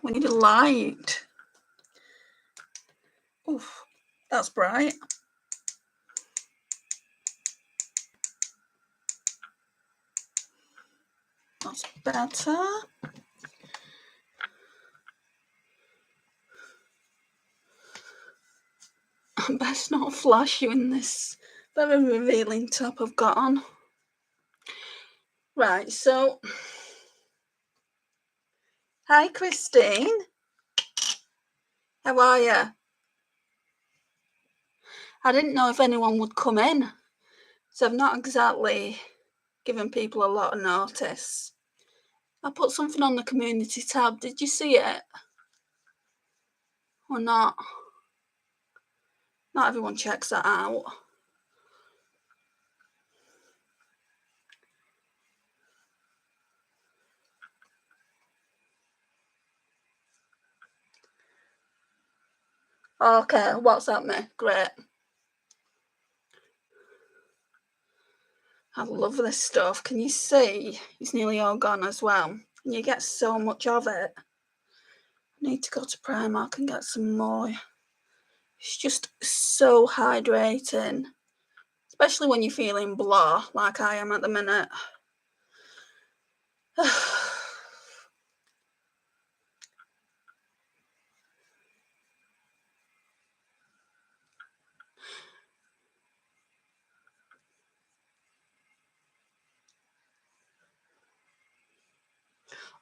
We need a light. Oof, that's bright. That's better. I best not flash you in this very revealing top I've got on. Right, so hi Christine. How are you? I didn't know if anyone would come in, so I've not exactly given people a lot of notice. I put something on the community tab. Did you see it? Or not? Not everyone checks that out. Okay, WhatsApp me. Great. I love this stuff. Can you see? It's nearly all gone as well. And you get so much of it. I need to go to Primark and get some more. It's just so hydrating. Especially when you're feeling blah, like I am at the minute.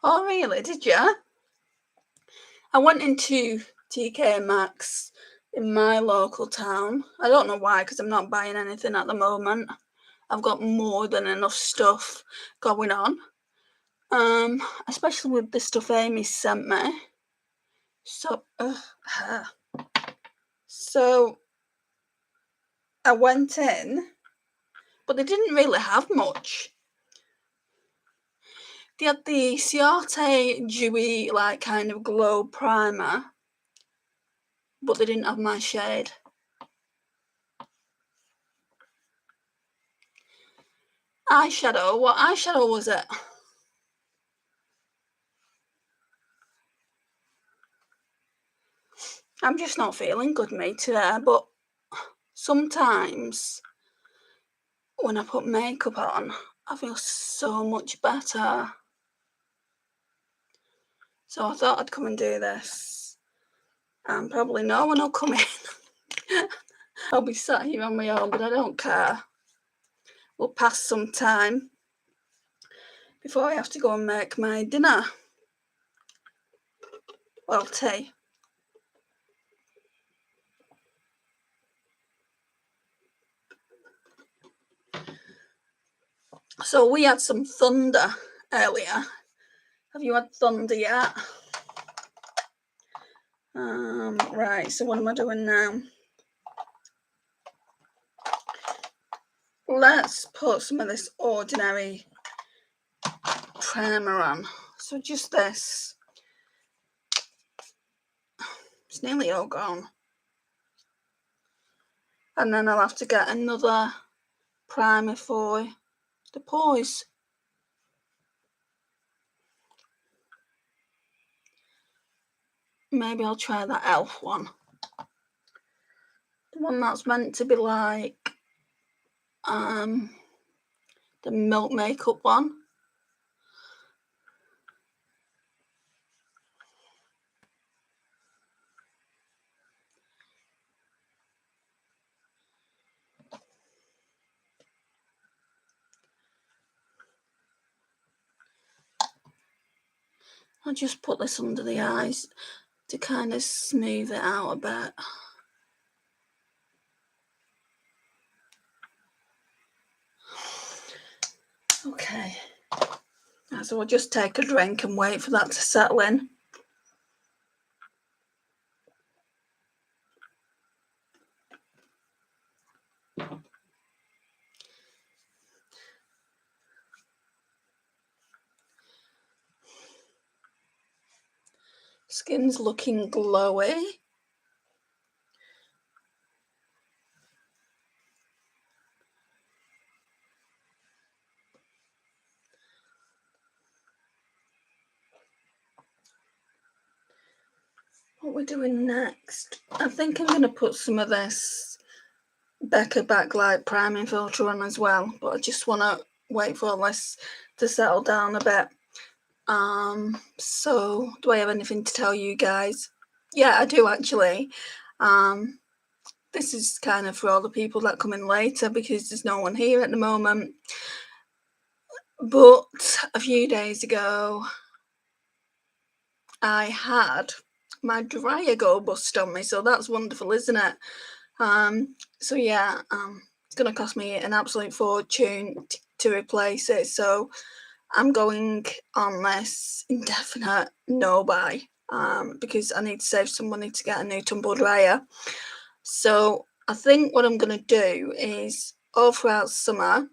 Oh, really? Did you? I went into TK Maxx in my local town. I don't know why, because I'm not buying anything at the moment. I've got more than enough stuff going on. Especially with the stuff Amy sent me. So I went in, but they didn't really have much. They had the Ciate Dewy, like, kind of glow primer, but they didn't have my shade. Eyeshadow? What eyeshadow was it? I'm just not feeling good, me, today, but sometimes when I put makeup on, I feel so much better. So I thought I'd come and do this. And probably no one will come in. I'll be sat here on my own, but I don't care. We'll pass some time before I have to go and make my dinner. Well, tea. So we had some thunder earlier. Have you had thunder yet? Right, so what am I doing now? Let's put some of this ordinary primer on. So just this. It's nearly all gone. And then I'll have to get another primer for the pores. Maybe I'll try that e.l.f. one. The one that's meant to be like the Milk Makeup one. I'll just put this under the eyes to kind of smooth it out a bit. Okay, so we'll just take a drink and wait for that to settle in. Skin's looking glowy. what we're doing next. I think I'm going to put some of this Becca Backlight priming filter on as well, but I just want to wait for all this to settle down a bit. So do I have anything to tell you guys? Yeah, I do actually. This is kind of for all the people that come in later because there's no one here at the moment. But a few days ago, I had my dryer go bust on me, so that's wonderful, isn't it? So yeah, it's going to cost me an absolute fortune to replace it. So I'm going on this indefinite no buy because I need to save some money to get a new tumble dryer. So I think what I'm going to do is all throughout summer,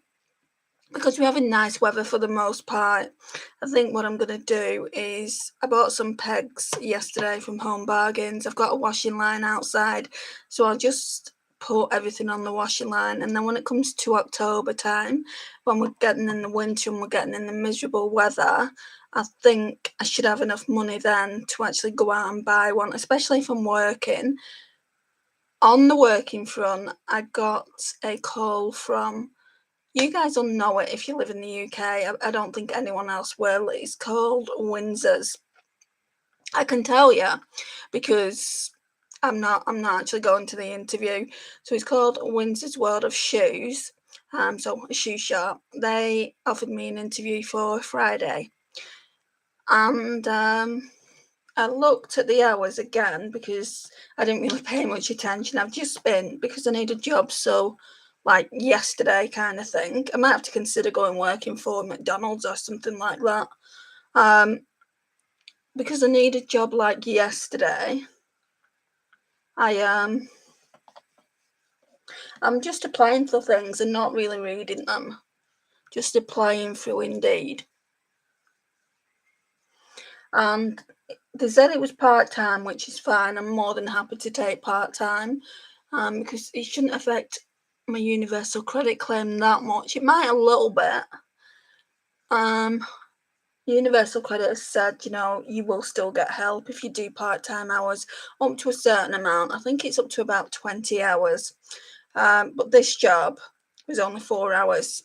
because we're having nice weather for the most part, I think what I'm going to do is I bought some pegs yesterday from Home Bargains. I've got a washing line outside, so I'll just put everything on the washing line, and then when it comes to October time, when we're getting in the winter and we're getting in the miserable weather, I think I should have enough money then to actually go out and buy one, especially if I'm working. On the working front, I got a call from, you guys will know it if you live in the UK. I don't think anyone else will. It's called Windsor's. I can tell you because I'm not actually going to the interview. So it's called Windsor's World of Shoes. So a shoe shop. They offered me an interview for Friday, and I looked at the hours again because I didn't really pay much attention. I've just been, because I need a job, so like yesterday kind of thing. I might have to consider going working for McDonald's or something like that. Because I need a job like yesterday. I'm just applying for things and not really reading them. Just applying through Indeed. And they said it was part-time, which is fine. I'm more than happy to take part-time because it shouldn't affect my universal credit claim that much. It might a little bit. Universal credit has said, you will still get help if you do part-time hours up to a certain amount. I think it's up to about 20 hours. But this job was only 4 hours.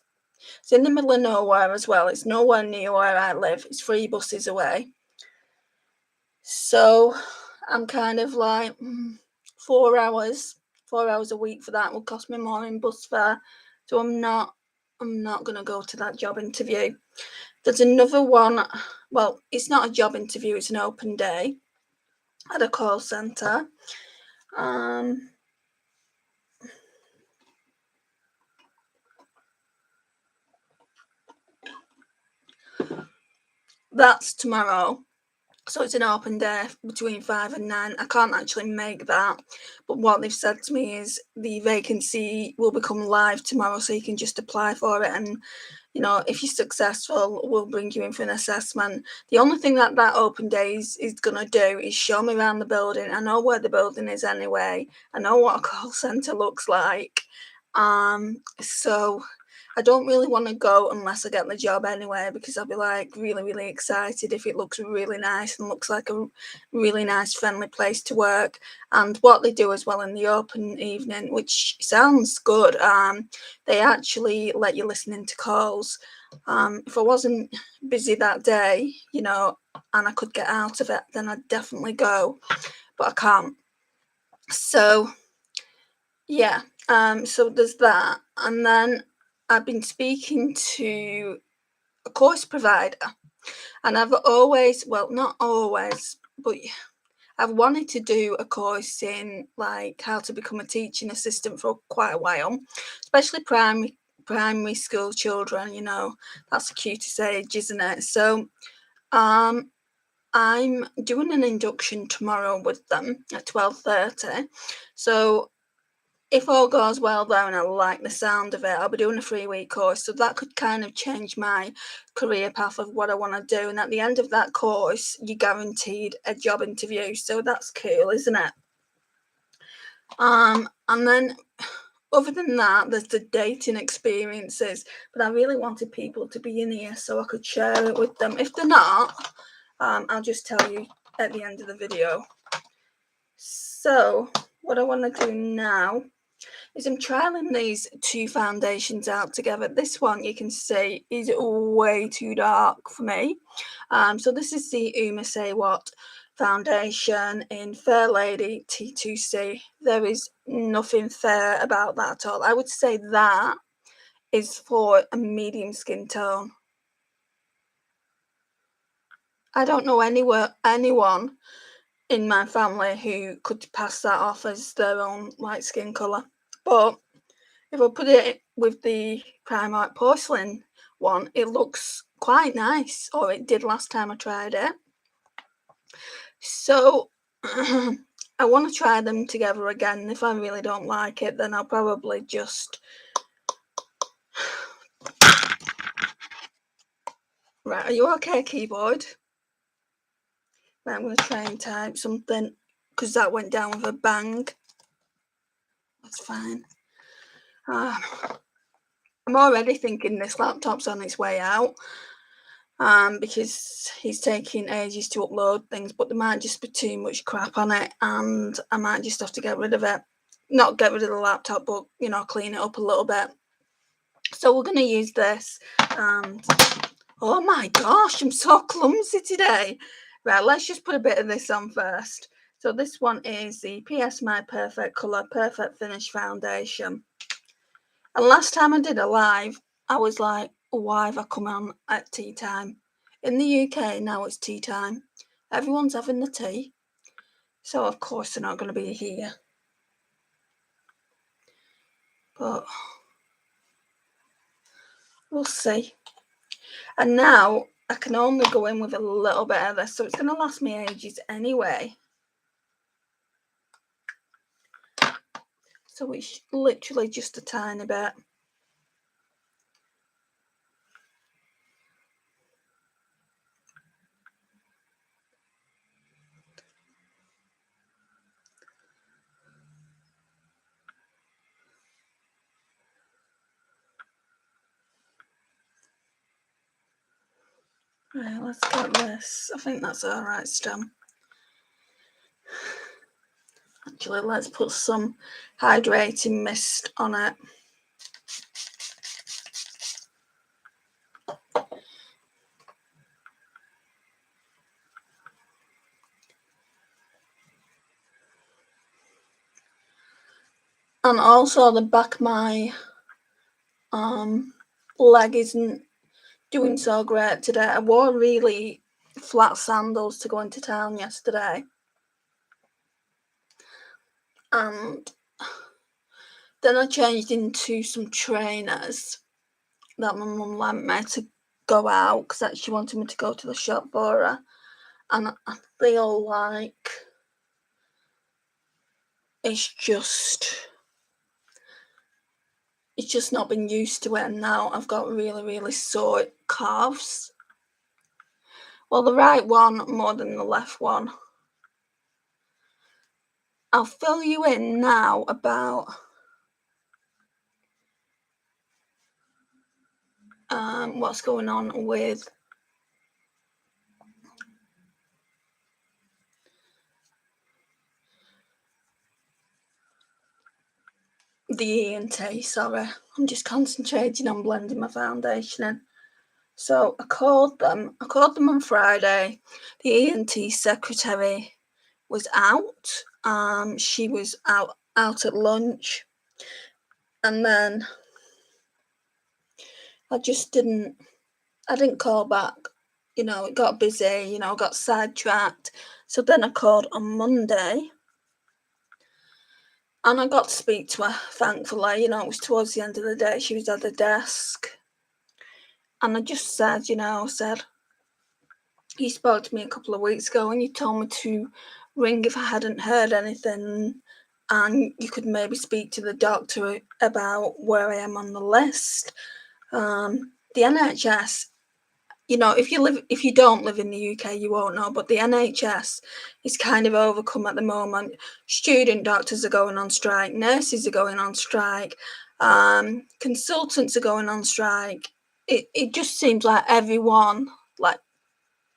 It's in the middle of nowhere as well. It's nowhere near where I live. It's 3 buses away. So I'm kind of like 4 hours a week for that will cost me more in bus fare. So I'm not going to go to that job interview. There's another one. Well, it's not a job interview. It's an open day at a call centre. That's tomorrow. So it's an open day between 5 and 9. I can't actually make that. But what they've said to me is the vacancy will become live tomorrow, so you can just apply for it. And, if you're successful, we'll bring you in for an assessment. The only thing that open day is going to do is show me around the building. I know where the building is anyway. I know what a call centre looks like. So I don't really want to go unless I get the job anyway, because I'll be like really, really excited if it looks really nice and looks like a really nice, friendly place to work. And what they do as well in the open evening, which sounds good, they actually let you listen into calls. If I wasn't busy that day, and I could get out of it, then I'd definitely go, but I can't. So yeah, so there's that. And then I've been speaking to a course provider, and I've always, well, not always, but I've wanted to do a course in like how to become a teaching assistant for quite a while, especially primary school children. That's the cutest age, isn't it? So I'm doing an induction tomorrow with them at 12:30. So if all goes well there and I like the sound of it, I'll be doing a 3-week course. So that could kind of change my career path of what I want to do. And at the end of that course, you're guaranteed a job interview. So that's cool, isn't it? And then other than that, there's the dating experiences. But I really wanted people to be in here so I could share it with them. If they're not, I'll just tell you at the end of the video. So what I want to do now is I'm trialing these two foundations out together. This one you can see is way too dark for me. So this is the Uma Say What foundation in Fair Lady T2C. There is nothing fair about that at all. I would say that is for a medium skin tone. I don't know anyone in my family who could pass that off as their own light skin colour. But if I put it with the Primark porcelain one, it looks quite nice, or it did last time I tried it. So I want to try them together again. If I really don't like it, then I'll probably just... Right, are you okay, keyboard? Right, I'm going to try and type something, because that went down with a bang. That's fine. I'm already thinking this laptop's on its way out, because he's taking ages to upload things, but there might just be too much crap on it, and I might just have to get rid of it. Not get rid of the laptop, but, you know, clean it up a little bit. So we're going to use this, and oh my gosh, I'm so clumsy today. Right, let's just put a bit of this on first. So this one is the PS My Perfect Colour Perfect Finish Foundation. And last time I did a live, I was like, why have I come on at tea time? In the UK, now it's tea time. Everyone's having the tea. So of course they're not going to be here. But we'll see. And now I can only go in with a little bit of this, so it's going to last me ages anyway. So it's literally just a tiny bit. Right, let's get this. I think that's all right, stem. Actually, let's put some hydrating mist on it. And also the back of my leg isn't doing so great today. I wore really flat sandals to go into town yesterday. And then I changed into some trainers that my mum lent me to go out, because she wanted me to go to the shop for her. And I feel like it's just not been used to it, and now I've got really sore calves. Well, the right one more than the left one. I'll fill you in now about what's going on with the ENT. Sorry, I'm just concentrating on blending my foundation in. So I called them on Friday. The ENT secretary was out. She was out at lunch, and then I didn't call back. You know, it got busy, you know, got sidetracked. So then I called on Monday, and I got to speak to her, thankfully. You know, it was towards the end of the day. She was at the desk. And I just said, you spoke to me a couple of weeks ago and you told me to ring if I hadn't heard anything, and you could maybe speak to the doctor about where I am on the list. The NHS, you know, if you don't live in the UK, you won't know, but the NHS is kind of overcome at the moment. Student doctors are going on strike, nurses are going on strike, consultants are going on strike. It just seems like everyone, like,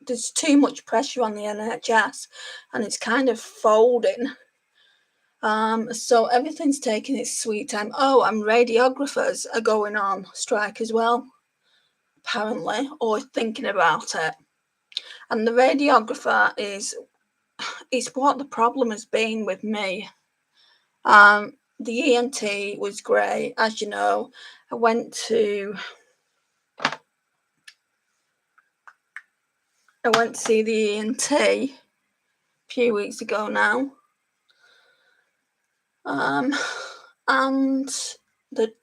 there's too much pressure on the NHS, and it's kind of folding. So everything's taking its sweet time. Oh, and radiographers are going on strike as well, apparently, or thinking about it. And the radiographer is what the problem has been with me. The ENT was great, as you know. I went to see the ENT a few weeks ago now. And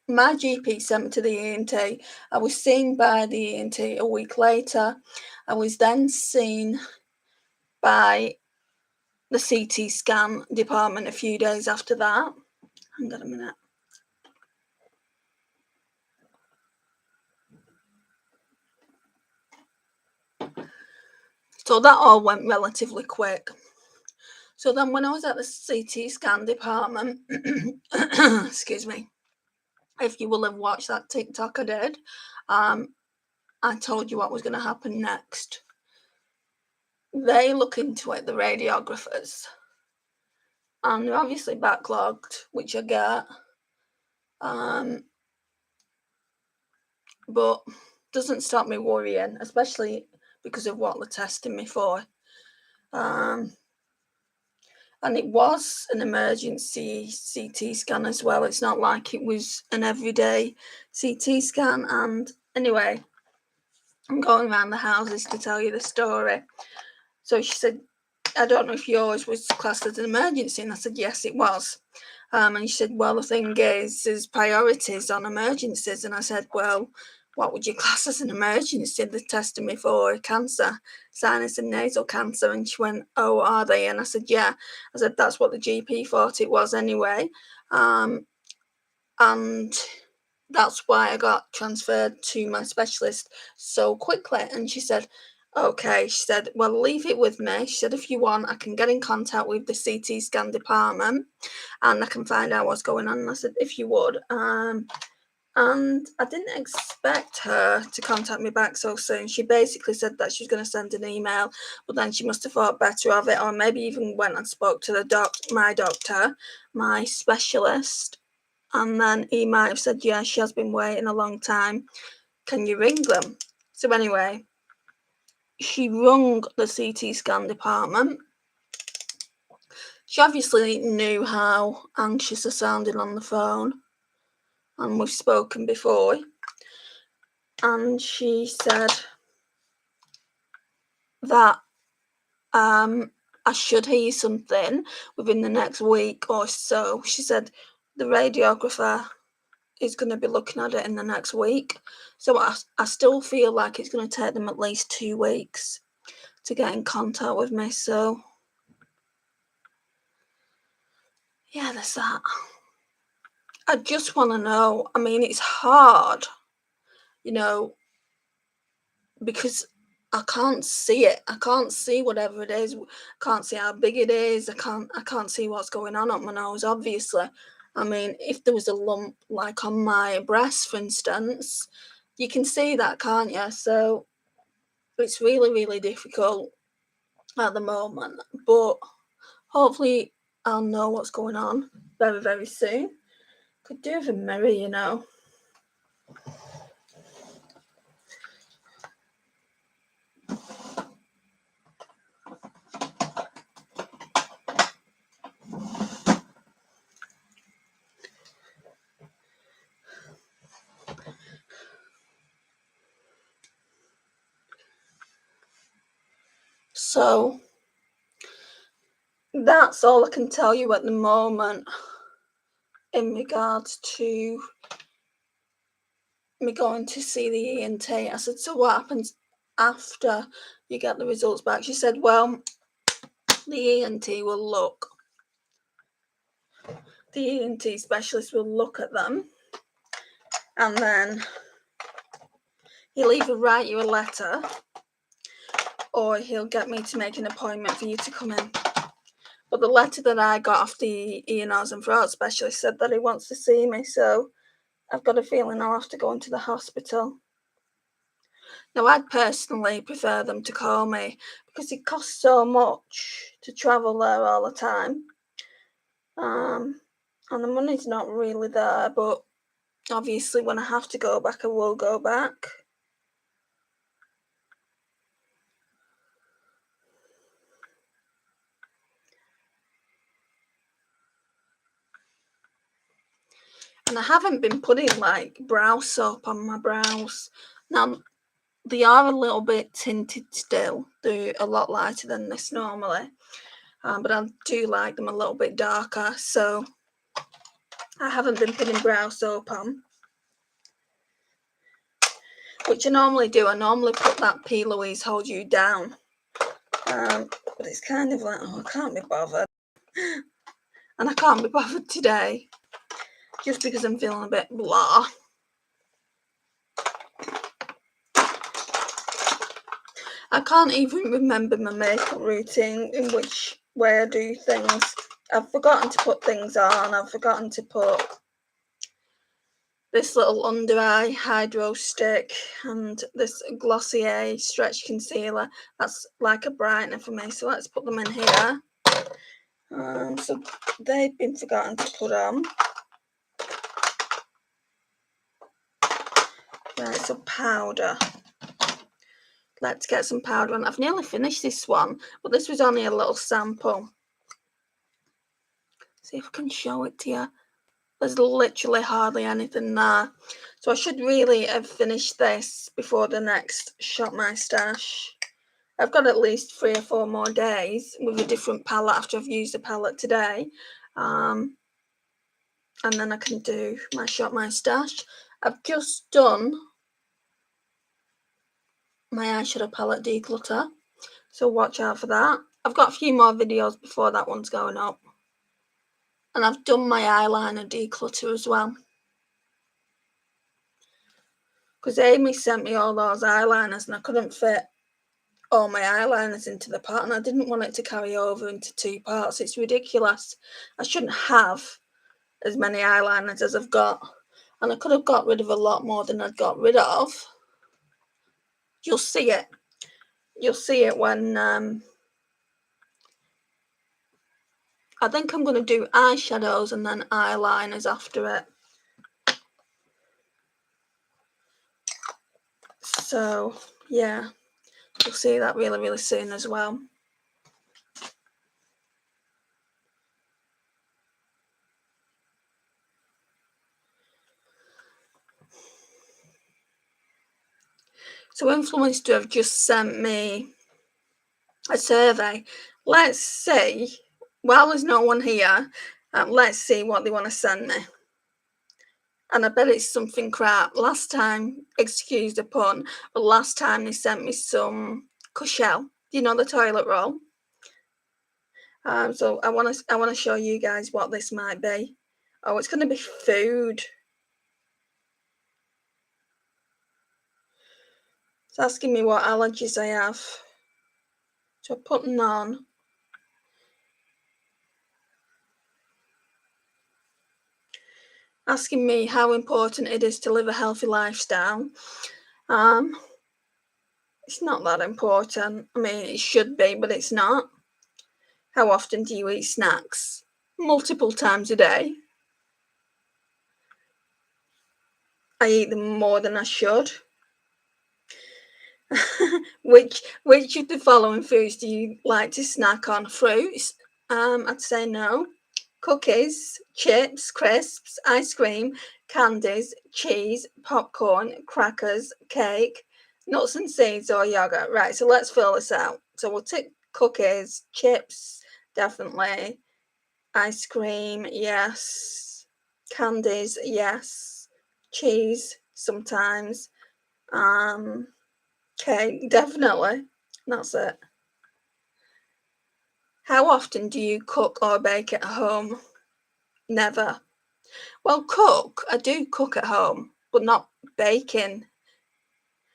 my GP sent me to the ENT. I was seen by the ENT a week later. I was then seen by the CT scan department a few days after that. Hang on a minute. So that all went relatively quick. So then when I was at the CT scan department, excuse me, if you will have watched that TikTok I did, I told you what was going to happen next. They look into it, the radiographers, and they're obviously backlogged, which I get, but doesn't stop me worrying, especially because of what they're testing me for. And it was an emergency CT scan as well. It's not like it was an everyday CT scan. And anyway, I'm going around the houses to tell you the story. So she said, I don't know if yours was classed as an emergency. And I said, yes, it was. And she said, well, the thing is, there's priorities on emergencies. And I said, well, what would you class as an emergency? They're testing me for cancer, sinus and nasal cancer. And she went, oh, are they? And I said, yeah. I said, that's what the GP thought it was anyway. And that's why I got transferred to my specialist so quickly. And she said, okay. She said, well, leave it with me. She said, if you want, I can get in contact with the CT scan department and I can find out what's going on. And I said, if you would. And I didn't expect her to contact me back so soon. She basically said that she was going to send an email, but then she must have thought better of it, or maybe even went and spoke to my doctor, my specialist, and then he might have said, yeah, she has been waiting a long time. Can you ring them? So anyway, she rung the CT scan department. She obviously knew how anxious I sounded on the phone, and we've spoken before. And she said that I should hear something within the next week or so. She said the radiographer is going to be looking at it in the next week. So I still feel like it's going to take them at least 2 weeks to get in contact with me. So yeah, there's that. I just want to know. I mean, it's hard, because I can't see it. I can't see whatever it is. I can't see how big it is. I can't see what's going on up my nose, obviously. I mean, if there was a lump like on my breast, for instance, you can see that, can't you? So it's really, really difficult at the moment. But hopefully I'll know what's going on very, very soon. Could do with a mirror. So that's all I can tell you at the moment in regards to me going to see the ENT. I said, so what happens after you get the results back? She said, well, the ENT will look. The ENT specialist will look at them, and then he'll either write you a letter or he'll get me to make an appointment for you to come in. But the letter that I got off the ear, nose and throat specialist said that he wants to see me, so I've got a feeling I'll have to go into the hospital. Now, I'd personally prefer them to call me because it costs so much to travel there all the time. And the money's not really there, but obviously when I have to go back, I will go back. And I haven't been putting like brow soap on my brows. Now, they are a little bit tinted still. They're a lot lighter than this normally. But I do like them a little bit darker. So I haven't been putting brow soap on. Which I normally do. I normally put that P. Louise Hold You Down. But it's kind of like, oh, I can't be bothered. And I can't be bothered today. Just because I'm feeling a bit blah. I can't even remember my makeup routine in which way I do things. I've forgotten to put things on. I've forgotten to put this little under eye hydro stick and this Glossier stretch concealer. That's like a brightener for me. So let's put them in here. So they've been forgotten to put on. Right, so powder. Let's get some powder on. I've nearly finished this one, but this was only a little sample. See if I can show it to you. There's literally hardly anything there. So I should really have finished this before the next Shop My Stash. I've got at least 3 or 4 more days with a different palette after I've used the palette today. And then I can do my Shop My Stash. I've just done my eyeshadow palette declutter. So watch out for that. I've got a few more videos before that one's going up. And I've done my eyeliner declutter as well. Because Amy sent me all those eyeliners and I couldn't fit all my eyeliners into the pot, and I didn't want it to carry over into 2 parts. It's ridiculous. I shouldn't have as many eyeliners as I've got. And I could have got rid of a lot more than I'd got rid of. You'll see it. You'll see it when... I think I'm going to do eyeshadows and then eyeliners after it. So, yeah. You'll see that really, really soon as well. So Influencer have just sent me a survey. Let's see. While there's no one here, let's see what they want to send me. And I bet it's something crap. Last time, excuse the pun, but last time they sent me some Cushelle. You know, the toilet roll. So I want to show you guys what this might be. Oh, it's going to be food. It's asking me what allergies I have. So I put none. Asking me how important it is to live a healthy lifestyle. It's not that important. I mean, it should be, but it's not. How often do you eat snacks? Multiple times a day. I eat them more than I should. Which of the following foods do you like to snack on? Fruits? I'd say no. Cookies, chips, crisps, ice cream, candies, cheese, popcorn, crackers, cake, nuts and seeds, or yogurt. Right, so let's fill this out. So we'll tick cookies, chips, definitely. Ice cream, yes. Candies, yes. Cheese, sometimes. Cake, definitely. That's it. How often do you cook or bake at home? Never. Well, I do cook at home, but not baking.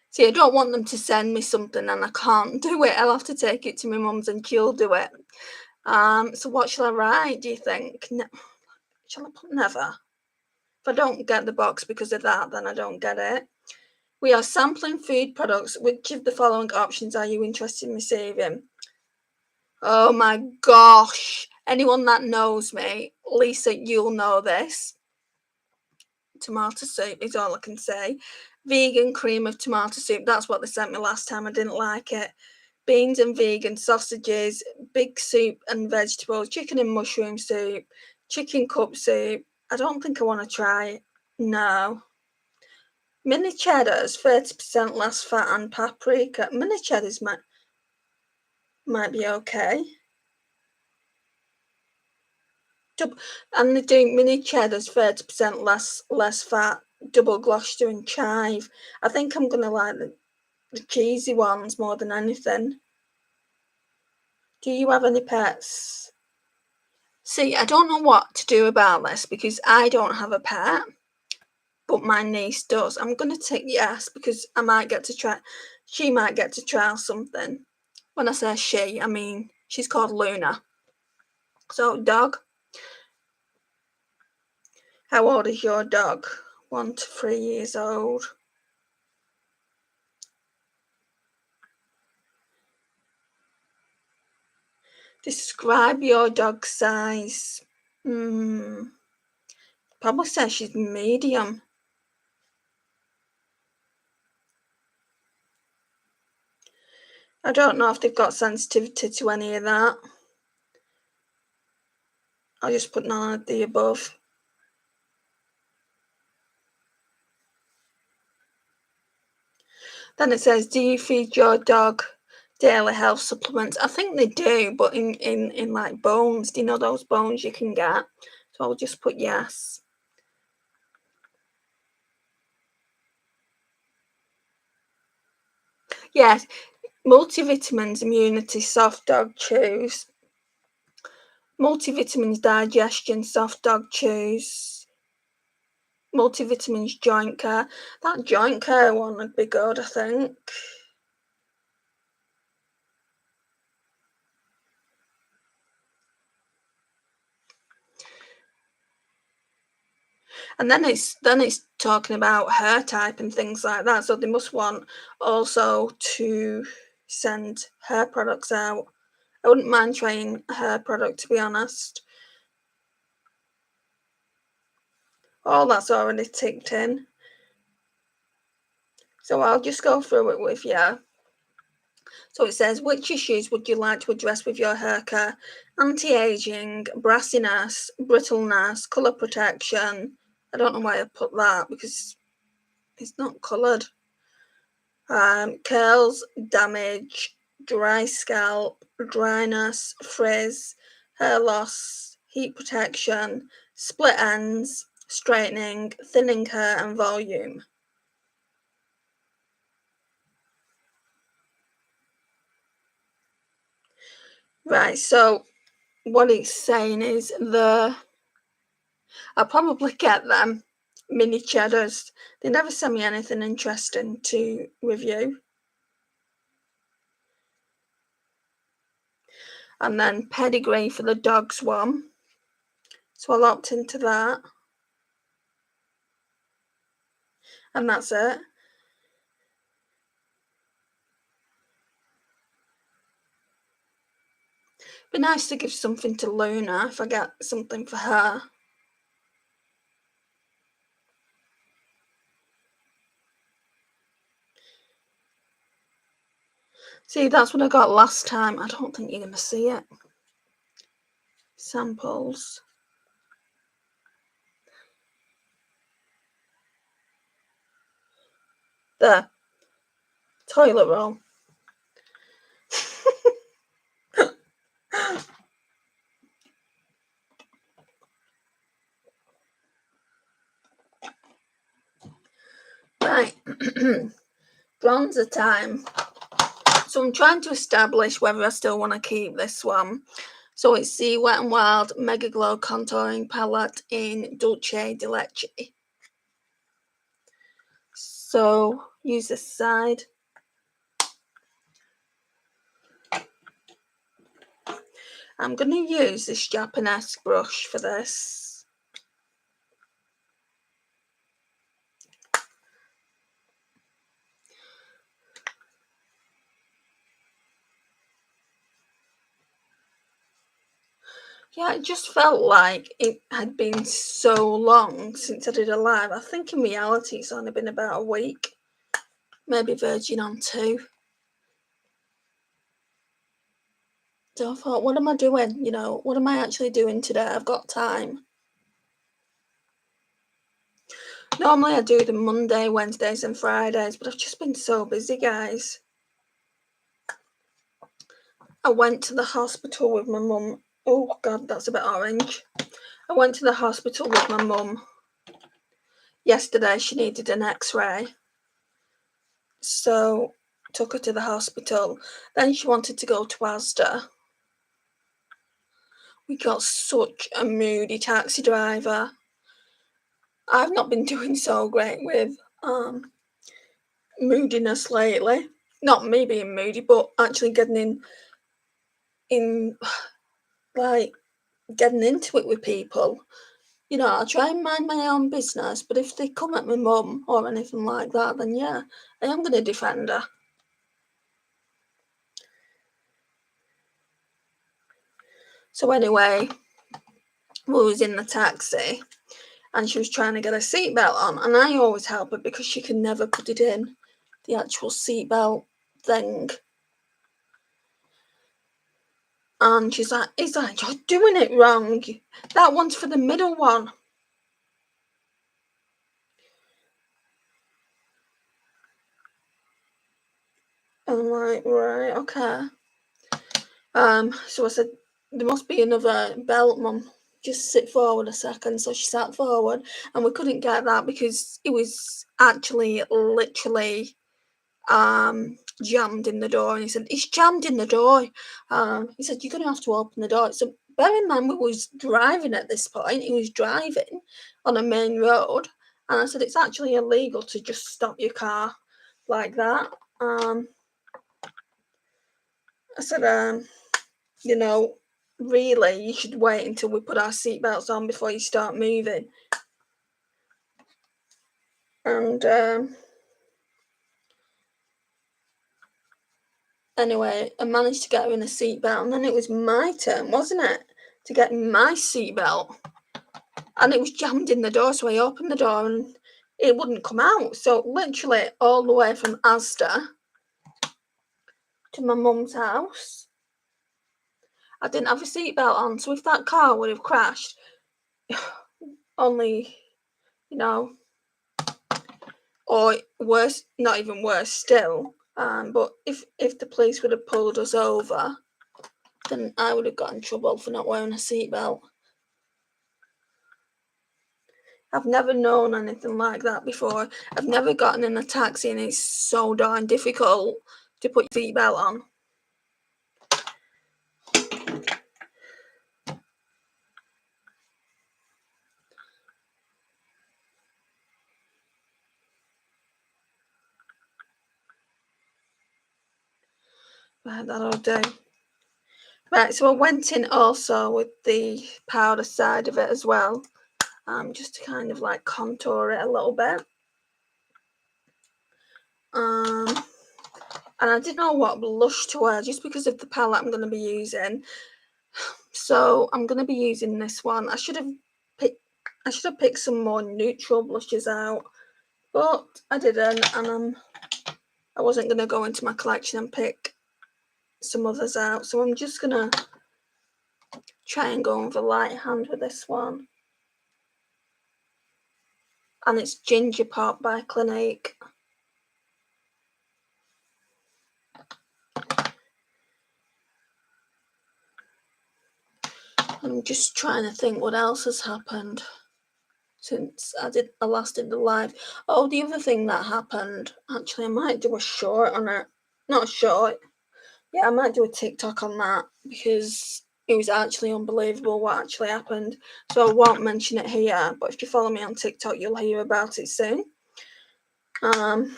See, I don't want them to send me something and I can't do it. I'll have to take it to my mum's and she'll do it. So what shall I write, do you think? Shall I put never? If I don't get the box because of that, then I don't get it. We are sampling food products. Which of the following options are you interested in receiving? Oh my gosh. anyone that knows me, Lisa, you'll know this. Tomato soup is all I can say. Vegan cream of tomato soup, that's what they sent me last time. I didn't like it. Beans and vegan sausages, big soup and vegetables, chicken and mushroom soup, chicken cup soup. I don't think I want to try it. No. Mini cheddars, 30% less fat and paprika. Mini cheddars might be okay. And they do mini cheddars, 30% less fat, double Gloucester and chive. I think I'm going to like the cheesy ones more than anything. Do you have any pets? See, I don't know what to do about this because I don't have a pet, but my niece does. I'm going to tick yes because I might get to try, she might get to try something. When I say she, I mean she's called Luna. So, dog. How old is your dog? 1 to 3 years old. Describe your dog's size. Probably say she's medium. I don't know if they've got sensitivity to any of that. I'll just put none of the above. Then it says, do you feed your dog daily health supplements? I think they do, but in like bones. Do you know those bones you can get? So I'll just put yes. Yes, multivitamins, immunity, soft dog chews. Multivitamins, digestion, soft dog chews. Multivitamins, joint care. That joint care one would be good, I think. And then it's talking about hair type and things like that. So they must want also to send hair products out. I wouldn't mind trying a hair product, to be honest. All that's already ticked in. So I'll just go through it with you. So it says, which issues would you like to address with your hair care? Anti-aging, brassiness, brittleness, colour protection. I don't know why I put that because it's not coloured. Curls, damage, dry scalp, dryness, frizz, hair loss, heat protection, split ends, straightening, thinning hair and volume. Right, so what it's saying is I'll probably get them mini cheddars. They never send me anything interesting to review. And then pedigree for the dogs one. So I'll opt into that. And that's it. Be nice to give something to Luna if I get something for her. See, that's what I got last time. I don't think you're going to see it. Samples. There. Toilet roll. Right. Bronzer time. So I'm trying to establish whether I still want to keep this one. So it's the Wet n Wild Mega Glow Contouring Palette in Dulce de Leche. So use this side. I'm going to use this Japanese brush for this. Yeah, it just felt like it had been so long since I did a live. I think in reality it's only been about a week, maybe verging on 2. So I thought, what am I doing? You know, what am I actually doing today? I've got time. Normally I do them Monday, Wednesdays and Fridays, but I've just been so busy, guys. I went to the hospital with my mum. Oh God, that's a bit orange. I went to the hospital with my mum yesterday. She needed an x-ray. So took her to the hospital. Then she wanted to go to Asda. We got such a moody taxi driver. I've not been doing so great with moodiness lately. Not me being moody, but actually getting like getting into it with people. You know, I try and mind my own business, but if they come at my mum or anything like that, then yeah, I am going to defend her. So anyway, we was in the taxi and she was trying to get her seatbelt on, and I always help her because she can never put it in, the actual seatbelt thing. And she's like, you're doing it wrong. That one's for the middle one. I'm like, right, okay. So I said, there must be another belt, Mum. Just sit forward a second. So she sat forward, and we couldn't get that because it was actually literally jammed in the door. And he said, it's jammed in the door. He said, you're going to have to open the door. So bear in mind, we was driving at this point. He was driving on a main road. And I said, it's actually illegal to just stop your car like that. I said, you know, really, you should wait until we put our seatbelts on before you start moving. And anyway, I managed to get her in a seatbelt, and then it was my turn, wasn't it, to get my seatbelt. And it was jammed in the door, so I opened the door and it wouldn't come out. So literally all the way from Asda to my mum's house, I didn't have a seatbelt on. So if that car would have crashed, only, you know, or worse, not even worse still, but if the police would have pulled us over, then I would have got in trouble for not wearing a seatbelt. I've never known anything like that before. I've never gotten in a taxi and it's so darn difficult to put your seatbelt on. Right, that'll do. Right, so I went in also with the powder side of it as well, just to kind of like contour it a little bit. And I didn't know what blush to wear just because of the palette I'm going to be using. So I'm going to be using this one. I should have picked some more neutral blushes out, but I didn't, and I wasn't going to go into my collection and pick some others out. So I'm just going to try and go with a light hand with this one. And it's Ginger Pop by Clinique. I'm just trying to think what else has happened since I last did the live. Oh, the other thing that happened, actually, I might do a short on it. Not a short. Yeah, I might do a TikTok on that because it was actually unbelievable what actually happened. So I won't mention it here, but if you follow me on TikTok, you'll hear about it soon. I'm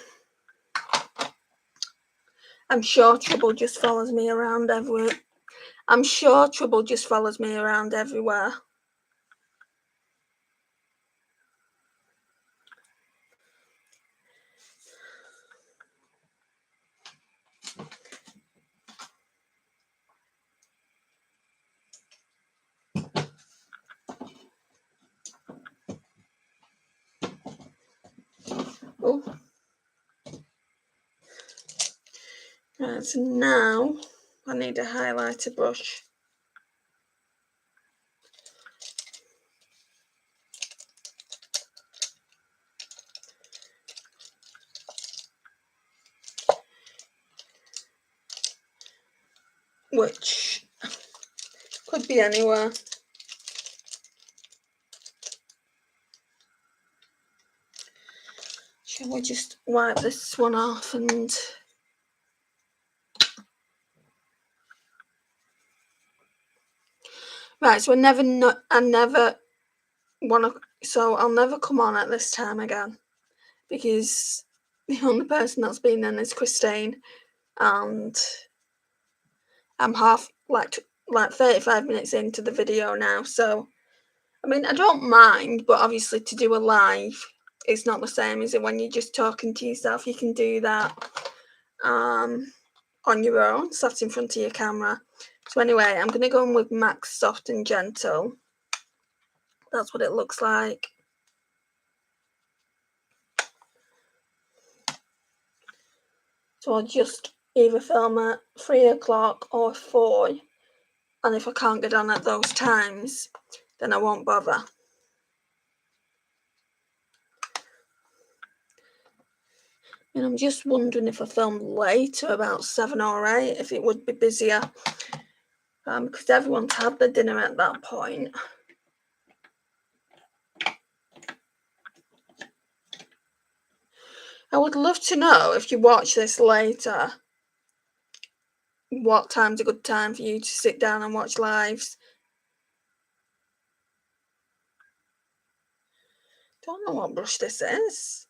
sure trouble just follows me around everywhere. I'm sure trouble just follows me around everywhere. Oh. Right, so now I need a highlighter brush. Which could be anywhere. Shall we just wipe this one off and right, so I never want to, so I'll never come on at this time again because the only person that's been in is Christine, and I'm like 35 minutes into the video now. So I mean, I don't mind, but obviously to do a live, it's not the same, is it? When you're just talking to yourself, you can do that on your own, sat in front of your camera. So anyway, I'm going to go in with Max Soft and Gentle. That's what it looks like. So I'll just either film at 3 o'clock or 4. And if I can't get on at those times, then I won't bother. And I'm just wondering if I filmed later, about 7 or 8, if it would be busier. Because everyone's had their dinner at that point. I would love to know, if you watch this later, what time's a good time for you to sit down and watch lives. Don't know what brush this is.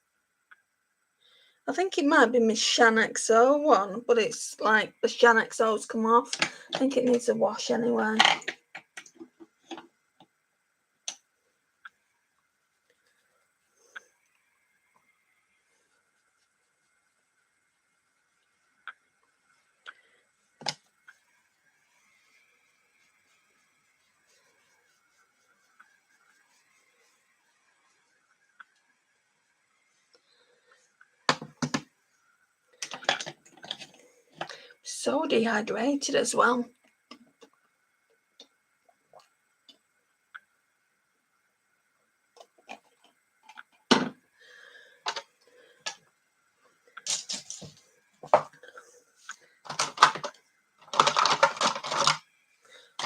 I think it might be Miss Shanxo one, but it's like the Shanxo's come off. I think it needs a wash anyway. So dehydrated as well.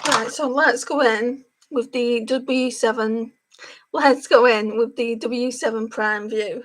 Right, so let's go in with the W7. Let's go in with the W7 Prime View.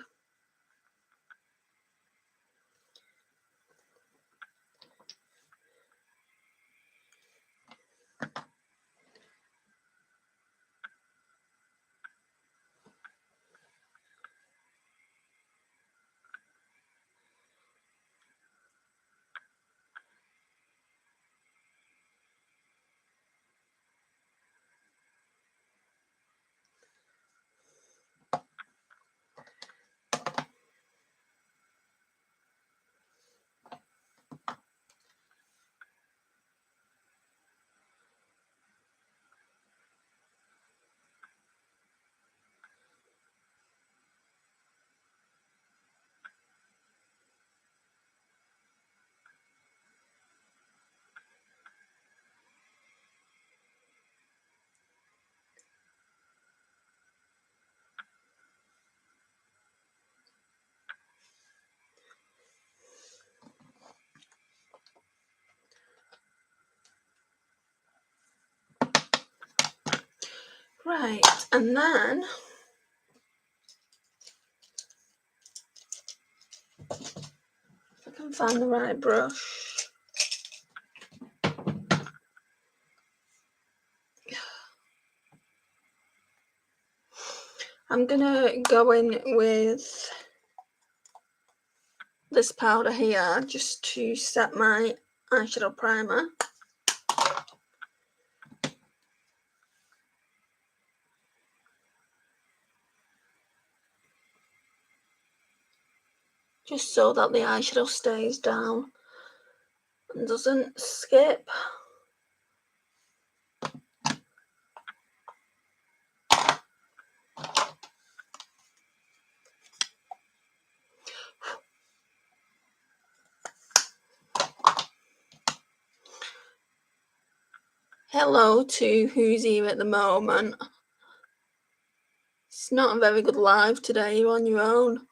Right, and then if I can find the right brush. I'm gonna go in with this powder here just to set my eyeshadow primer. Just so that the eyeshadow stays down and doesn't skip. Hello to who's here at the moment. It's not a very good live today, you're on your own.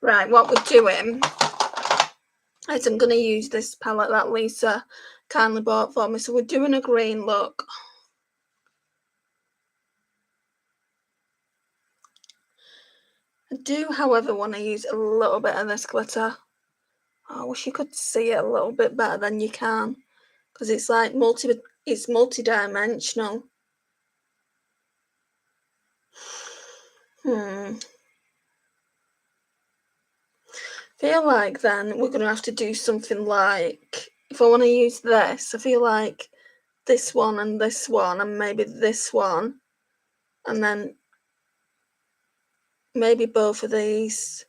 Right, what we're doing is I'm going to use this palette that Lisa kindly bought for me. So we're doing a green look. I do, however, want to use a little bit of this glitter. I wish you could see it a little bit better than you can, because it's like multi-dimensional. Feel like then we're going to have to do something like, if I want to use this, I feel like this one and maybe this one, and then maybe both of these.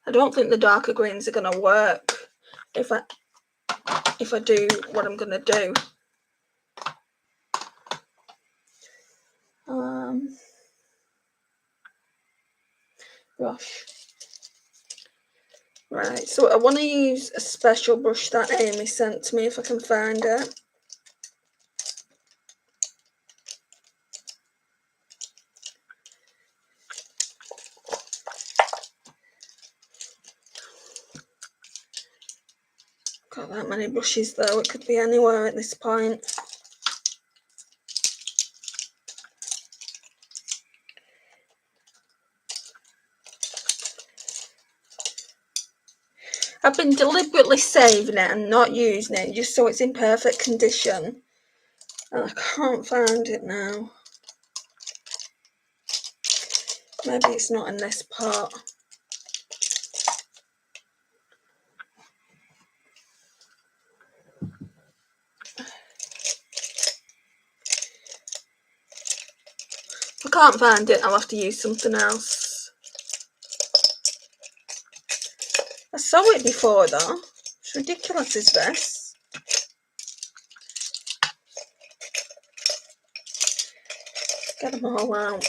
I don't think the darker greens are going to work if I do what I'm going to do. Brush. Right, so I want to use a special brush that Amy sent to me, if I can find it. Got that many brushes though, it could be anywhere at this point. I've been deliberately saving it and not using it just so it's in perfect condition, and I can't find it now. Maybe it's not in this part. If I can't find it, I'll have to use something else. I saw it before though. It's ridiculous, is this? Get them all out.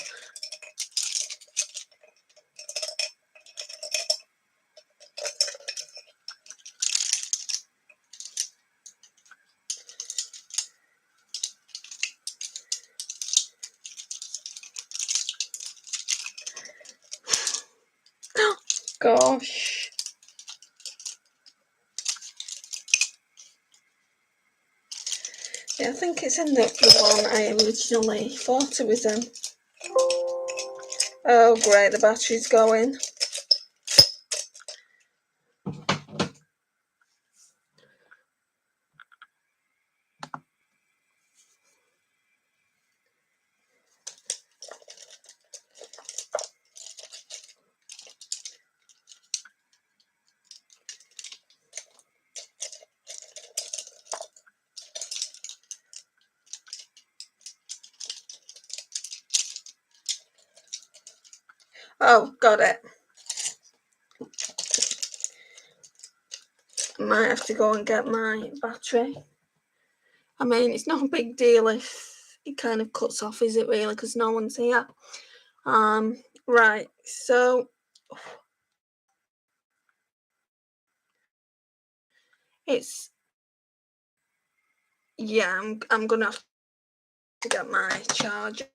Gosh. Yeah, I think it's in the one I originally thought it was in. Oh great, the battery's going. Oh, got it. I might have to go and get my battery. I mean, it's not a big deal if it kind of cuts off, is it really? Because no one's here. Right, so it's, yeah, I'm gonna have to get my charger.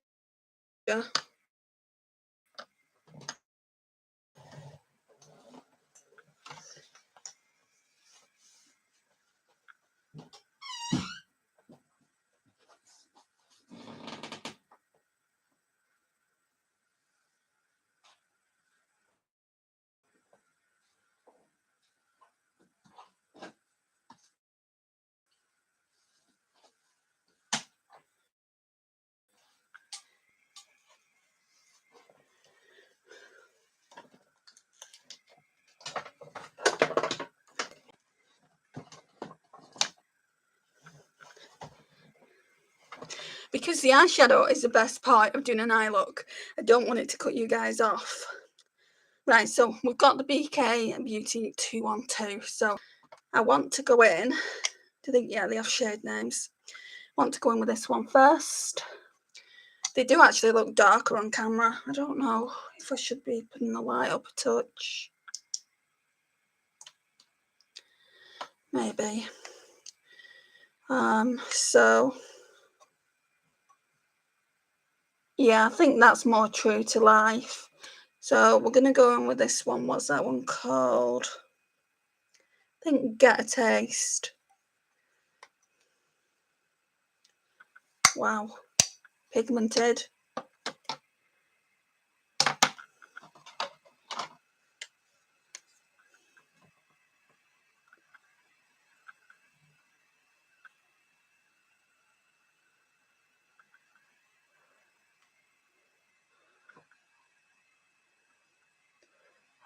Because the eyeshadow is the best part of doing an eye look, I don't want it to cut you guys off. Right, so we've got the BK Beauty 212. So I want to go in. They have shade names. I want to go in with this one first. They do actually look darker on camera. I don't know if I should be putting the light up a touch. Maybe. So yeah, I think that's more true to life. So we're gonna go in with this one. What's that one called? I think Get a Taste. Wow, pigmented.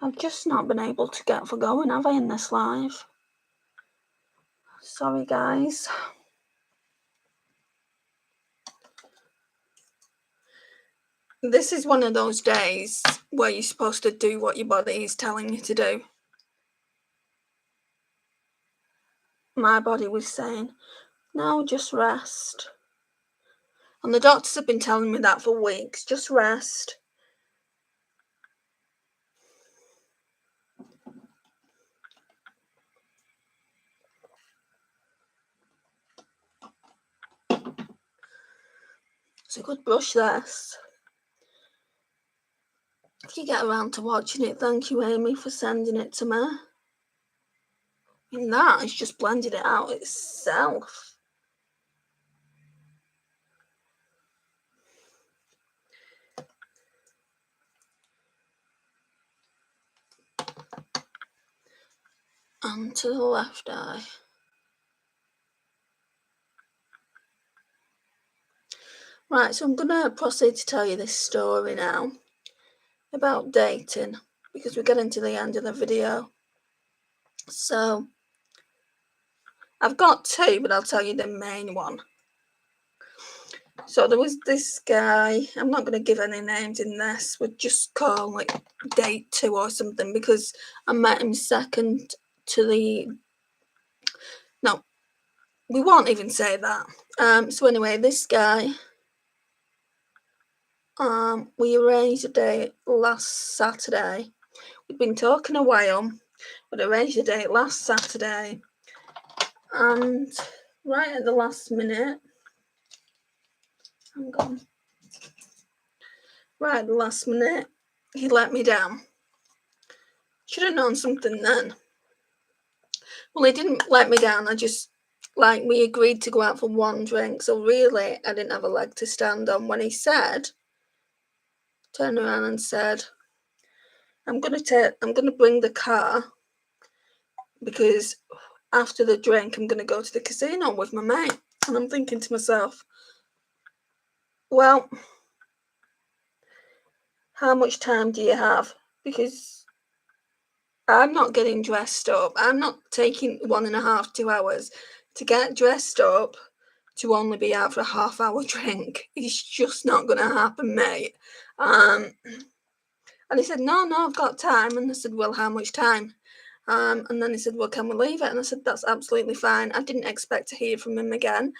I've just not been able to get for going, have I, in this live? Sorry, guys. This is one of those days where you're supposed to do what your body is telling you to do. My body was saying, no, just rest. And the doctors have been telling me that for weeks, just rest. It's a good brush, this. If you get around to watching it, thank you, Amy, for sending it to me. And that has just blended it out itself. And to the left eye. Right, so I'm going to proceed to tell you this story now about dating, because we're getting to the end of the video. So I've got two, but I'll tell you the main one. So there was this guy, I'm not going to give any names in this, we'll just call like date 2 or something, because I met him second to the, no, we won't even say that. So anyway, this guy, we arranged a date last Saturday. We'd been talking a while, we'd arranged a date last Saturday, and right at the last minute, right at the last minute, he let me down. Should have known something then. Well, he didn't let me down. I just, we agreed to go out for one drink. So really, I didn't have a leg to stand on when he turned around and said, I'm going to bring the car because after the drink, I'm going to go to the casino with my mate. And I'm thinking to myself, well, how much time do you have? Because I'm not getting dressed up. I'm not taking 1.5, 2 hours to get dressed up to only be out for a half-hour drink. It's just not going to happen, mate. And he said, no, I've got time. And I said, well, how much time? And then he said, well, can we leave it? And I said, that's absolutely fine. I didn't expect to hear from him again.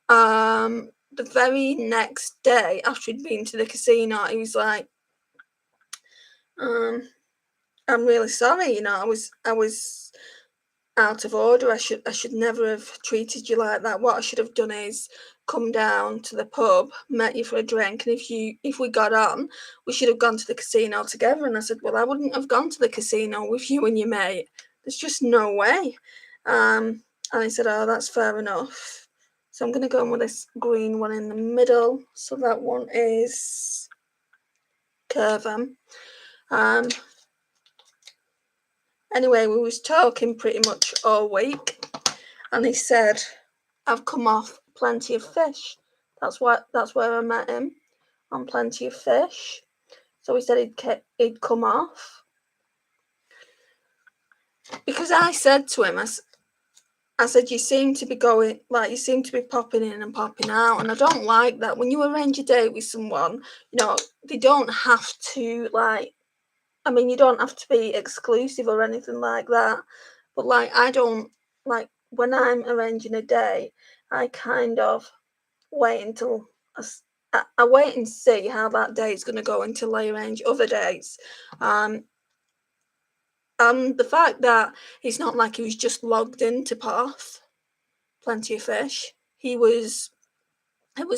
The very next day, after he'd been to the casino, he was like, I'm really sorry, I was out of order. I should never have treated you like that. What I should have done is come down to the pub, met you for a drink, and if we got on, we should have gone to the casino together. And I said, well, I wouldn't have gone to the casino with you and your mate. There's just no way. And he said, oh, that's fair enough. So I'm going to go in with this green one in the middle. So that one is Curvem. Anyway, we was talking pretty much all week, and he said, I've come off Plenty of Fish. That's where I met him, on Plenty of Fish. So he said he'd come off. Because I said to him, I said, you seem to be popping in and popping out, and I don't like that. When you arrange a date with someone, they don't have to, you don't have to be exclusive or anything like that. But, I don't, when I'm arranging a date, I kind of wait until I wait and see how that day is going to go until I arrange other dates. Um, and the fact that it's not like he was just logged into Path, Plenty of Fish. It was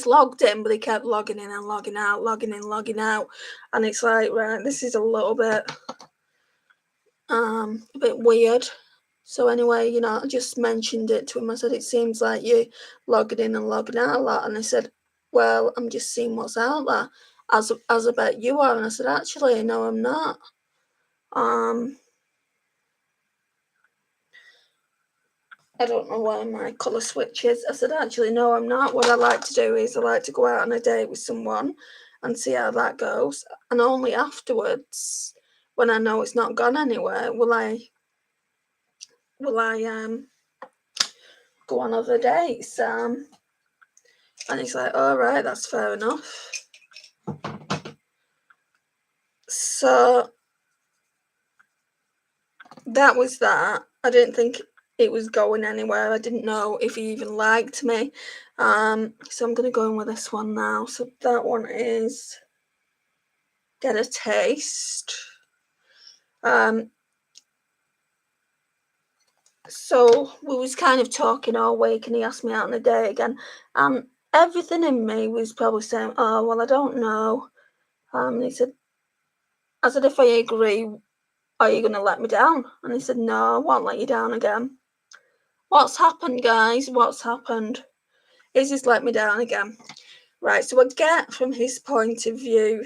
logged in, but he kept logging in and logging out, logging in, logging out, and it's like, right, this is a bit weird. So anyway, I just mentioned it to him. I said, it seems like you're logging in and logging out a lot, and I said, well, I'm just seeing what's out there, as I bet you are. And I said, actually, no, I'm not. I don't know why my colour switches. I said, actually, no, I'm not. What I like to do is I like to go out on a date with someone and see how that goes. And only afterwards, when I know it's not gone anywhere, will I go on other dates. And he's like, all right, that's fair enough. So that was that. I didn't think it was going anywhere. I didn't know if he even liked me. So I'm going to go in with this one now. So that one is Get a Taste. So we was kind of talking all week, and he asked me out on a date again. Everything in me was probably saying, oh, well, I don't know. And he said, I said, if I agree, are you going to let me down? And he said, no, I won't let you down again. What's happened, guys? What's happened? He's let me down again. Right, so I get from his point of view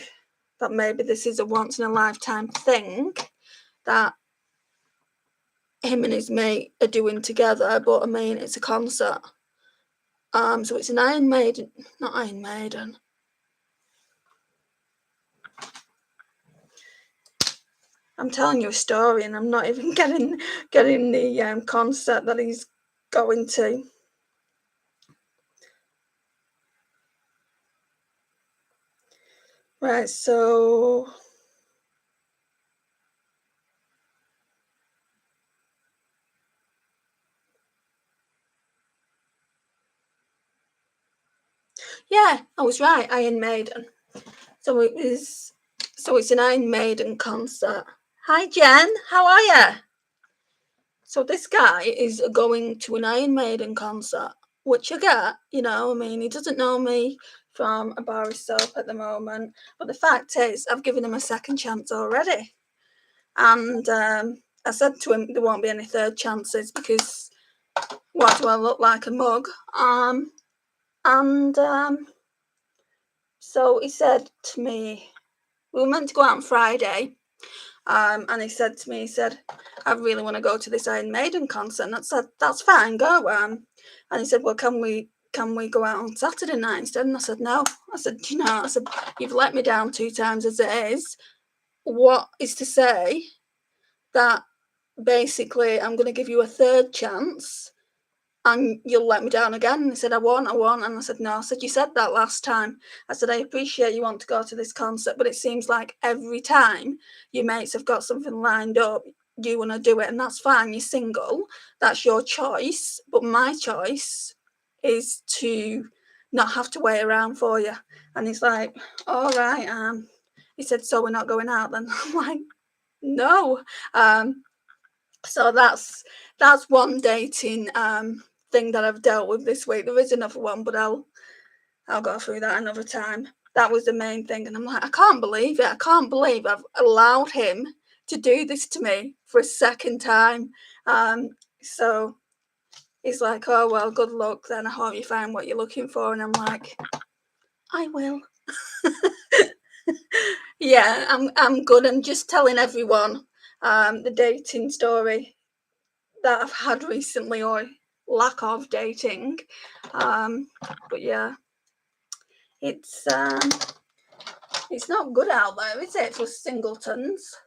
that maybe this is a once-in-a-lifetime thing that him and his mate are doing together, but I mean, it's a concert. So it's an Iron Maiden, not Iron Maiden. I'm telling you a story, and I'm not even getting the concert that he's going to. Right, so yeah, I was right, Iron Maiden. So it's an Iron Maiden concert. Hi Jen, how are you? So this guy is going to an Iron Maiden concert, which I get, I mean, he doesn't know me from a bar of soap at the moment, but the fact is, I've given him a second chance already. And I said to him, there won't be any third chances because what do I look like, a mug? So he said to me, we were meant to go out on Friday, and he said to me, I really want to go to this Iron Maiden concert. And I said, that's fine, go. And he said, well, can we go out on Saturday night instead? And I said, no. I said, you've let me down 2 times as it is. What is to say that basically I'm going to give you a third chance and you'll let me down again? And he said, I won't. And I said, no. I said, you said that last time. I said, I appreciate you want to go to this concert, but it seems like every time your mates have got something lined up, you want to do it. And that's fine. You're single. That's your choice. But my choice is to not have to wait around for you. And he's like, all right. He said, so we're not going out then? I'm like, no. So that's one dating thing that I've dealt with this week. There is another one, but I'll go through that another time. That was the main thing, and I'm like, I can't believe it. I can't believe I've allowed him to do this to me for a second time. So he's like, oh well, good luck then. I hope you find what you're looking for. And I'm like, I will. Yeah, I'm good. I'm just telling everyone the dating story that I've had recently, or lack of dating. But yeah, it's not good out there, is it, for singletons?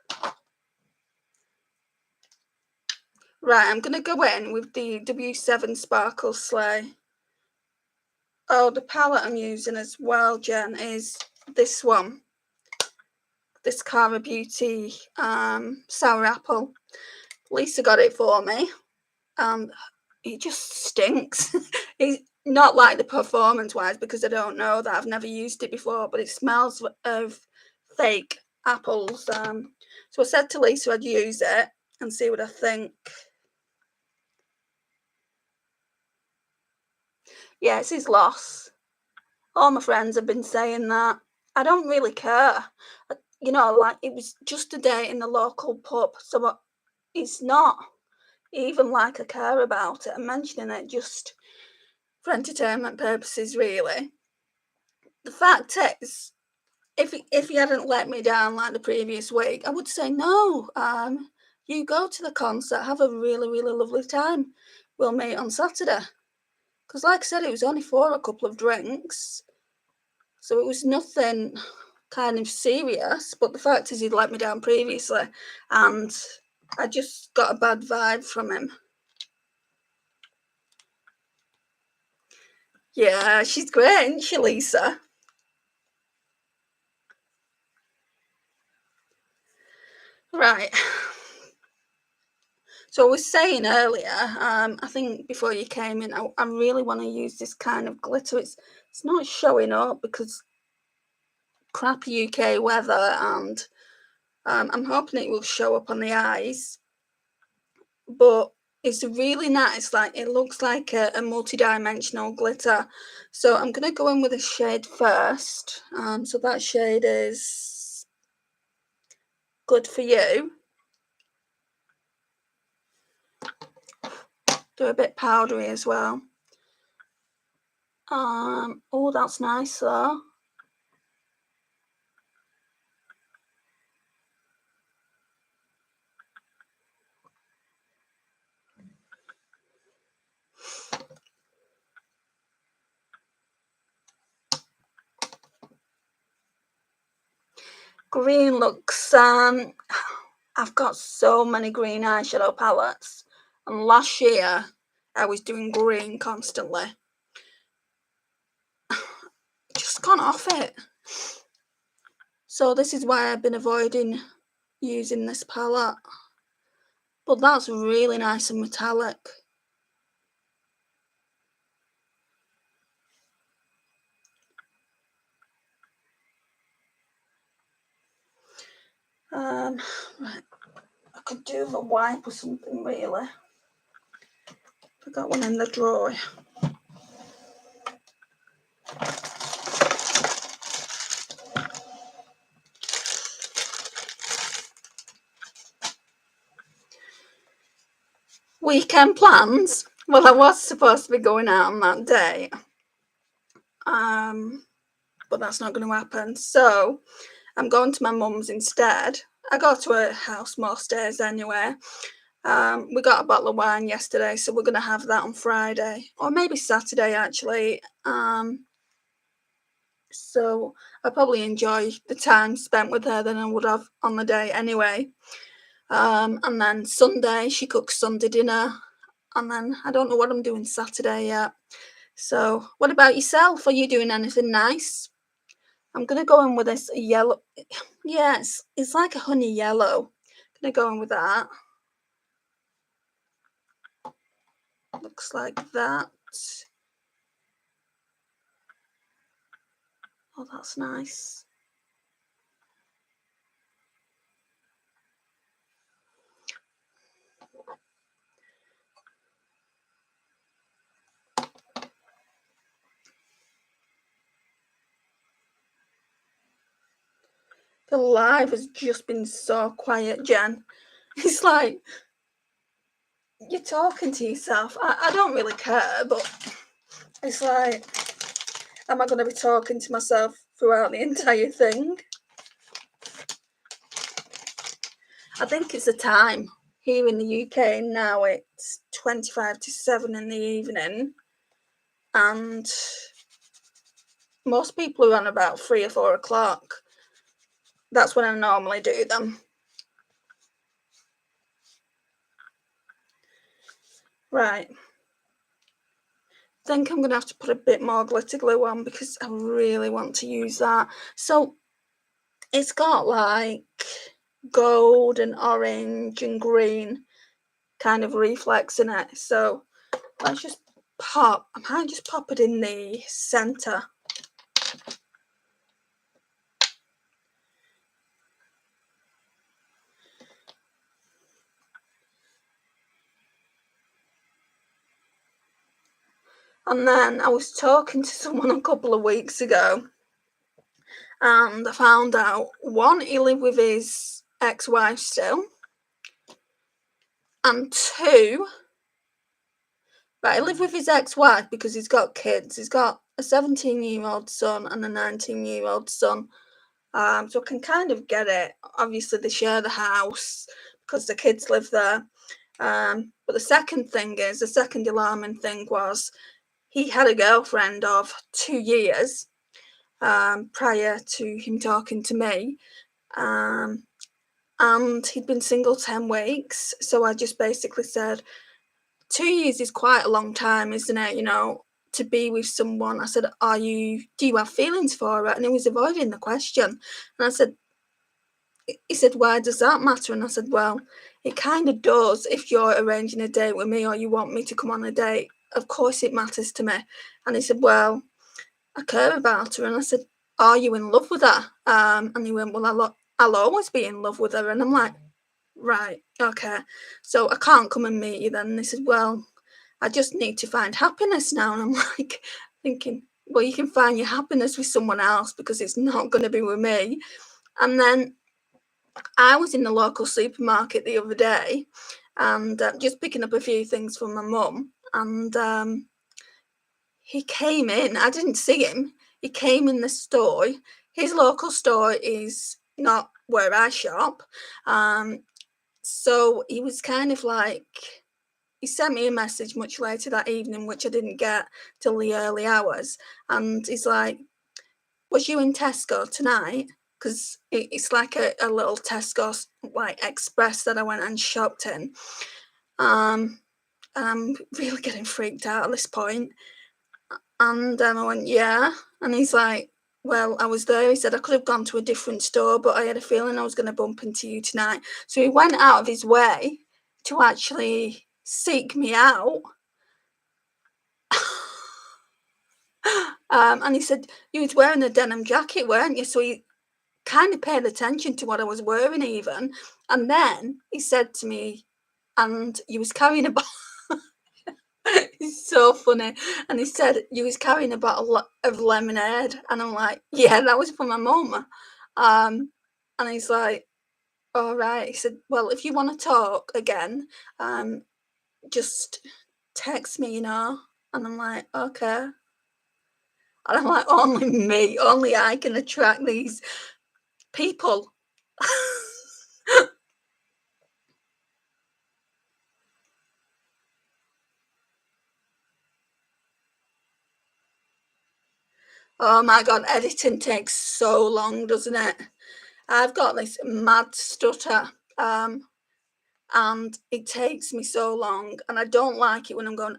Right, I'm gonna go in with the W7 Sparkle Sleigh. Oh, the palette I'm using as well, Jen, is this one. This Cara Beauty Sour Apple. Lisa got it for me. It just stinks. Not like the performance-wise, because I don't know that, I've never used it before, but it smells of fake apples. So I said to Lisa I'd use it and see what I think. Yeah, it's his loss. All my friends have been saying that. I don't really care. You know, like, it was just a day in the local pub, so it's not even like I care about it. I'm mentioning it just for entertainment purposes, really. The fact is, if he hadn't let me down like the previous week, I would say no. You go to the concert, have a really, really lovely time. We'll meet on Saturday. Because, like I said, it was only for a couple of drinks, so it was nothing kind of serious. But the fact is, he'd let me down previously, and I just got a bad vibe from him. Yeah, she's great, isn't she, Lisa? Right. So I was saying earlier, I think before you came in, I really want to use this kind of glitter. It's not showing up because crappy UK weather, and I'm hoping it will show up on the eyes. But it's really nice. Like, it looks like a multi-dimensional glitter. So I'm gonna go in with a shade first. So that shade is Good For You. Do a bit powdery as well. Oh, that's nice though. Green looks, I've got so many green eyeshadow palettes, and last year I was doing green constantly. Just gone off it. So this is why I've been avoiding using this palette. But that's really nice and metallic. Right. I could do the wipe or something, really. I got one in the drawer. Weekend plans? Well, I was supposed to be going out on that day. But that's not going to happen. So I'm going to my mum's instead. I go to her house most days anyway. We got a bottle of wine yesterday, so we're going to have that on Friday, or maybe Saturday actually. So I probably enjoy the time spent with her than I would have on the day anyway. And then Sunday, she cooks Sunday dinner, and then I don't know what I'm doing Saturday yet. So, what about yourself? Are you doing anything nice? I'm gonna go in with this yellow. Yeah, it's like a honey yellow. Gonna go in with that. Looks like that. Oh, that's nice. The live has just been so quiet, Jen. It's like you're talking to yourself. I don't really care, but it's like, am I going to be talking to myself throughout the entire thing? I think it's the time. Here in the UK now, it's 25 to 7 in the evening, and most people are on about 3 or 4 o'clock. That's when I normally do them. Right. I think I'm going to have to put a bit more glitter glue on because I really want to use that. So it's got like gold and orange and green kind of reflex in it. So let's just pop, I might just pop it in the centre. And then I was talking to someone a couple of weeks ago, and I found out, one, he lived with his ex-wife still, and two, right, he lived with his ex-wife because he's got kids. He's got a 17-year-old son and a 19-year-old son. So I can kind of get it. Obviously, they share the house because the kids live there. But the second alarming thing was, he had a girlfriend of 2 years prior to him talking to me. And he'd been single 10 weeks. So I just basically said, 2 years is quite a long time, isn't it? You know, to be with someone. I said, do you have feelings for it? And he was avoiding the question. And I said, he said, why does that matter? And I said, well, it kind of does if you're arranging a date with me or you want me to come on a date. Of course it matters to me. And he said, well, I care about her. And I said, are you in love with her? And he went, well, I'll always be in love with her. And I'm like, right, okay. So I can't come and meet you then. And he said, well, I just need to find happiness now. And I'm like thinking, well, you can find your happiness with someone else because it's not going to be with me. And then I was in the local supermarket the other day and just picking up a few things for my mum, and he came in. I didn't see him. He came in the store. His local store is not where I shop. So he was kind of like, he sent me a message much later that evening, which I didn't get till the early hours. And he's like, was you in Tesco tonight? Because it's like a little Tesco like express that I went and shopped in. And I'm really getting freaked out at this point. And I went, yeah. And he's like, well, I was there. He said, I could have gone to a different store, but I had a feeling I was going to bump into you tonight. So he went out of his way to actually seek me out. And he said, you was wearing a denim jacket, weren't you? So he kind of paid attention to what I was wearing even. And then he said to me, and you was carrying a bottle. It's so funny. And he said, you was carrying a bottle of lemonade. And I'm like, yeah, that was for my mum. And he's like, all right. He said, well, if you want to talk again, just text me, you know. And I'm like, okay. And I'm like, only I can attract these people. Oh my God, editing takes so long, doesn't it? I've got this mad stutter, and it takes me so long, and I don't like it when I'm going,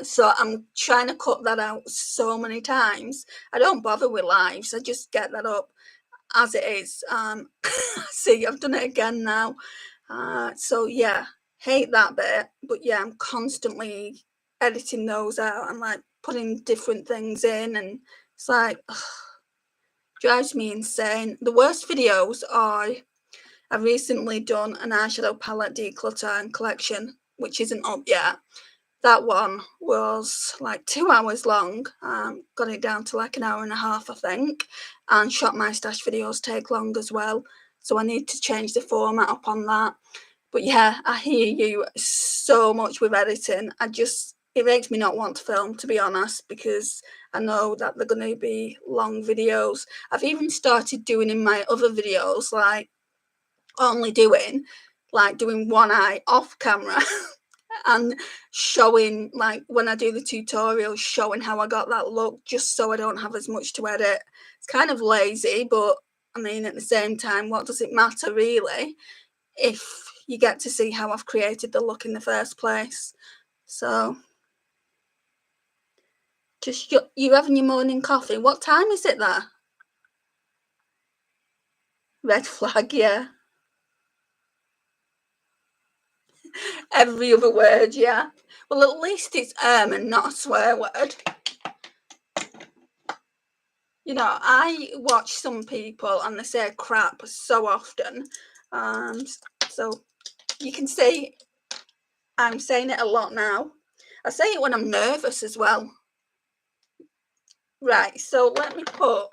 so I'm trying to cut that out so many times. I don't bother with lives, I just get that up as it is. See, I've done it again now. So yeah, hate that bit, but yeah, I'm constantly editing those out and like putting different things in, and it's like, ugh, drives me insane. The worst videos are, I've recently done an eyeshadow palette declutter and collection, which isn't up yet. That one was like 2 hours long. Got it down to like an hour and a half, I think. And Shop My Stash videos take long as well. So I need to change the format up on that. But yeah, I hear you so much with editing. It makes me not want to film, to be honest, because I know that they're going to be long videos. I've even started doing in my other videos, like doing one eye off camera and showing, like when I do the tutorials, showing how I got that look, just so I don't have as much to edit. It's kind of lazy, but I mean, at the same time, what does it matter really if you get to see how I've created the look in the first place? So just you having your morning coffee. What time is it there? Red flag, yeah. Every other word, yeah. Well, at least it's and not a swear word. You know, I watch some people and they say crap so often. So you can see I'm saying it a lot now. I say it when I'm nervous as well. Right, so let me put,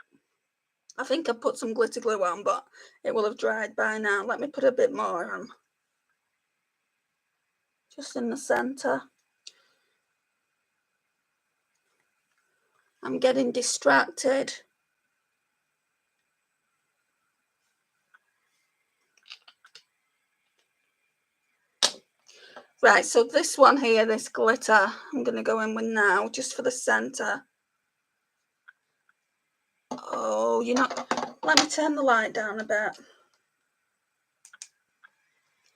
I think I put some glitter glue on, but it will have dried by now. Let me put a bit more on. Just in the centre. I'm getting distracted. Right, so this one here, this glitter, I'm going to go in with now, just for the centre. Oh, you know, let me turn the light down a bit.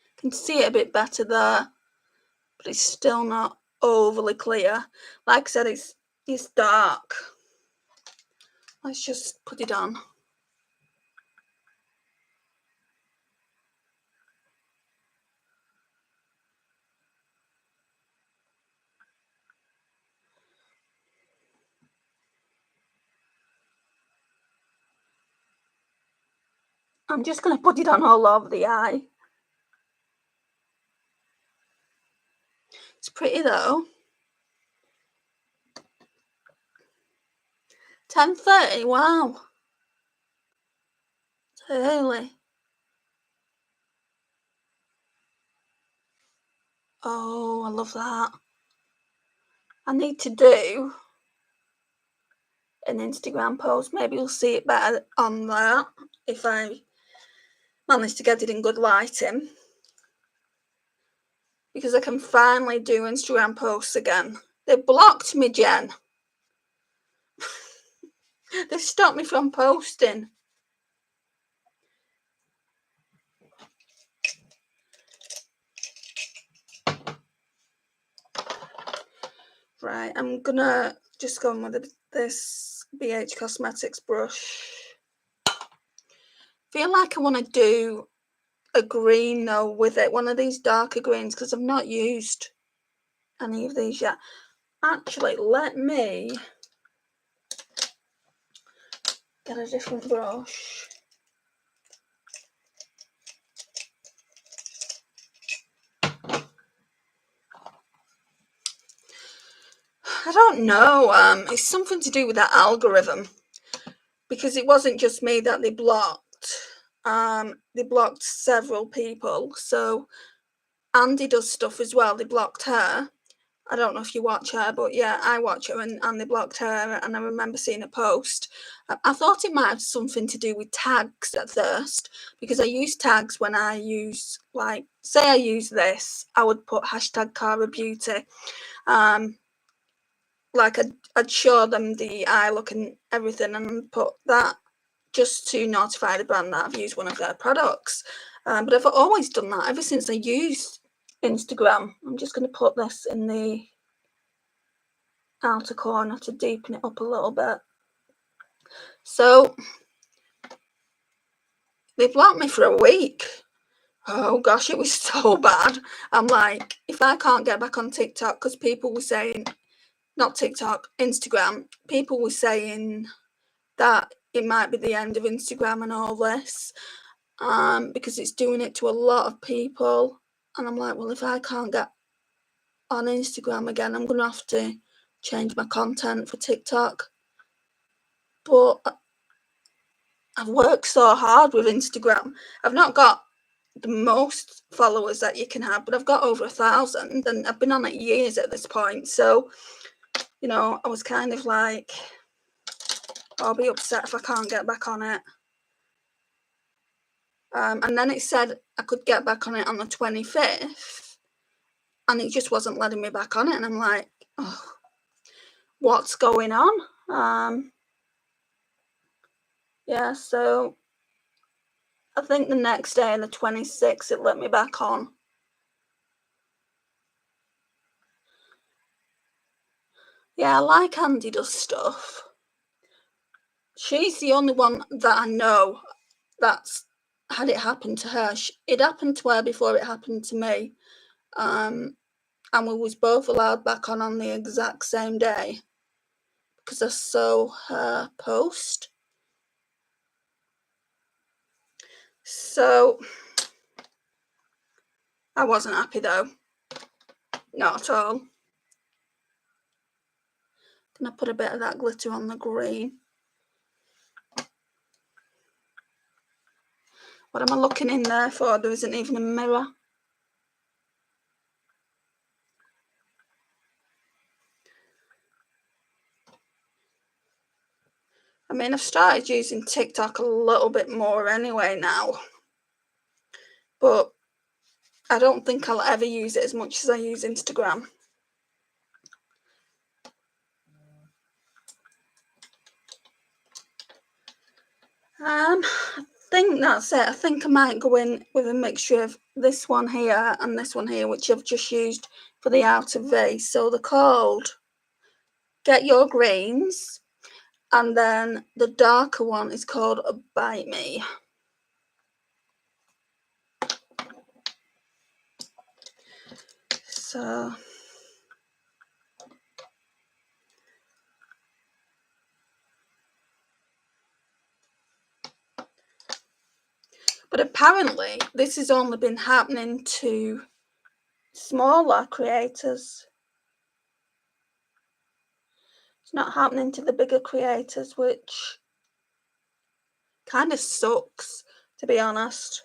You can see it a bit better there, but it's still not overly clear. Like I said, it's dark. Let's just put it on. I'm just going to put it on all over the eye. It's pretty though. 10:30, wow. It's early. Oh, I love that. I need to do an Instagram post. Maybe you'll see it better on there if I manage to get it in good lighting. Because I can finally do Instagram posts again. They blocked me, Jen. They stopped me from posting. Right, I'm gonna just go in with this BH Cosmetics brush. Feel like I want to do a green though with it, one of these darker greens, because I've not used any of these yet. Actually, let me get a different brush. I don't know, it's something to do with that algorithm, because it wasn't just me that they blocked. They blocked several people, so Andy does stuff as well. They blocked her. I don't know if you watch her, but yeah, I watch her, and they blocked her, and I remember seeing a post. I thought it might have something to do with tags at first, because I use tags when I use, like, say I use this, I would put hashtag Cara Beauty. Like I'd show them the eye look and everything and put that just to notify the brand that I've used one of their products. But I've always done that ever since I used Instagram. I'm just going to put this in the outer corner to deepen it up a little bit. So they blocked me for a week. Oh gosh, it was so bad. I'm like, if I can't get back on TikTok, because people were saying, not TikTok, Instagram, people were saying that it might be the end of Instagram and all this, because it's doing it to a lot of people. And I'm like, well, if I can't get on Instagram again, I'm going to have to change my content for TikTok. But I've worked so hard with Instagram. I've not got the most followers that you can have, but I've got over 1,000, and I've been on it years at this point. So, you know, I was kind of like, I'll be upset if I can't get back on it. And then it said I could get back on it on the 25th, and it just wasn't letting me back on it. And I'm like, oh, what's going on? Yeah, so I think the next day, the 26th, it let me back on. Yeah, I like Andy does stuff. She's the only one that I know that's had it happen to her. It happened to her before it happened to me. and we was both allowed back on the exact same day because I saw her post. So I wasn't happy though, not at all. Gonna put a bit of that glitter on the green. What am I looking in there for? There isn't even a mirror. I mean, I've started using TikTok a little bit more anyway now, but I don't think I'll ever use it as much as I use Instagram. I think that's it. I think I might go in with a mixture of this one here and this one here, which I've just used for the outer V. So they're called Get Your Greens, and then the darker one is called Bite Me. So but apparently this has only been happening to smaller creators. It's not happening to the bigger creators, which kind of sucks, to be honest.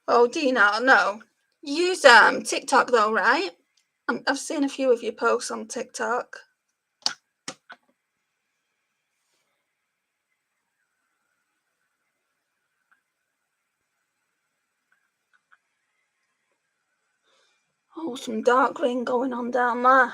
Oh, do you not? No. You use TikTok though, right? I've seen a few of your posts on TikTok. Oh, some dark green going on down there.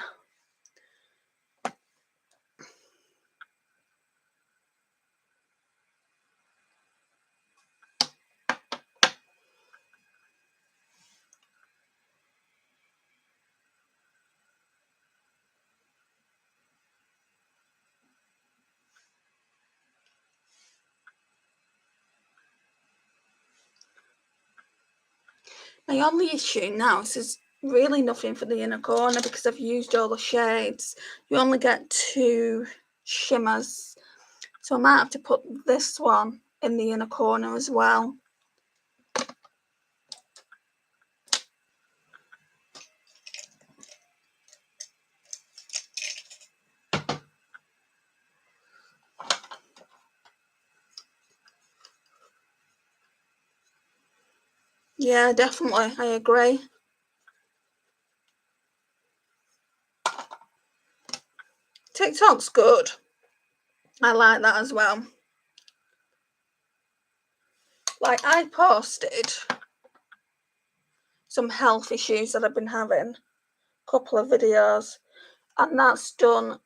My only issue now is there's really nothing for the inner corner because I've used all the shades. You only get 2 shimmers. So I might have to put this one in the inner corner as well. Yeah, definitely. I agree. TikTok's good. I like that as well. Like, I posted some health issues that I've been having, a couple of videos, and that's done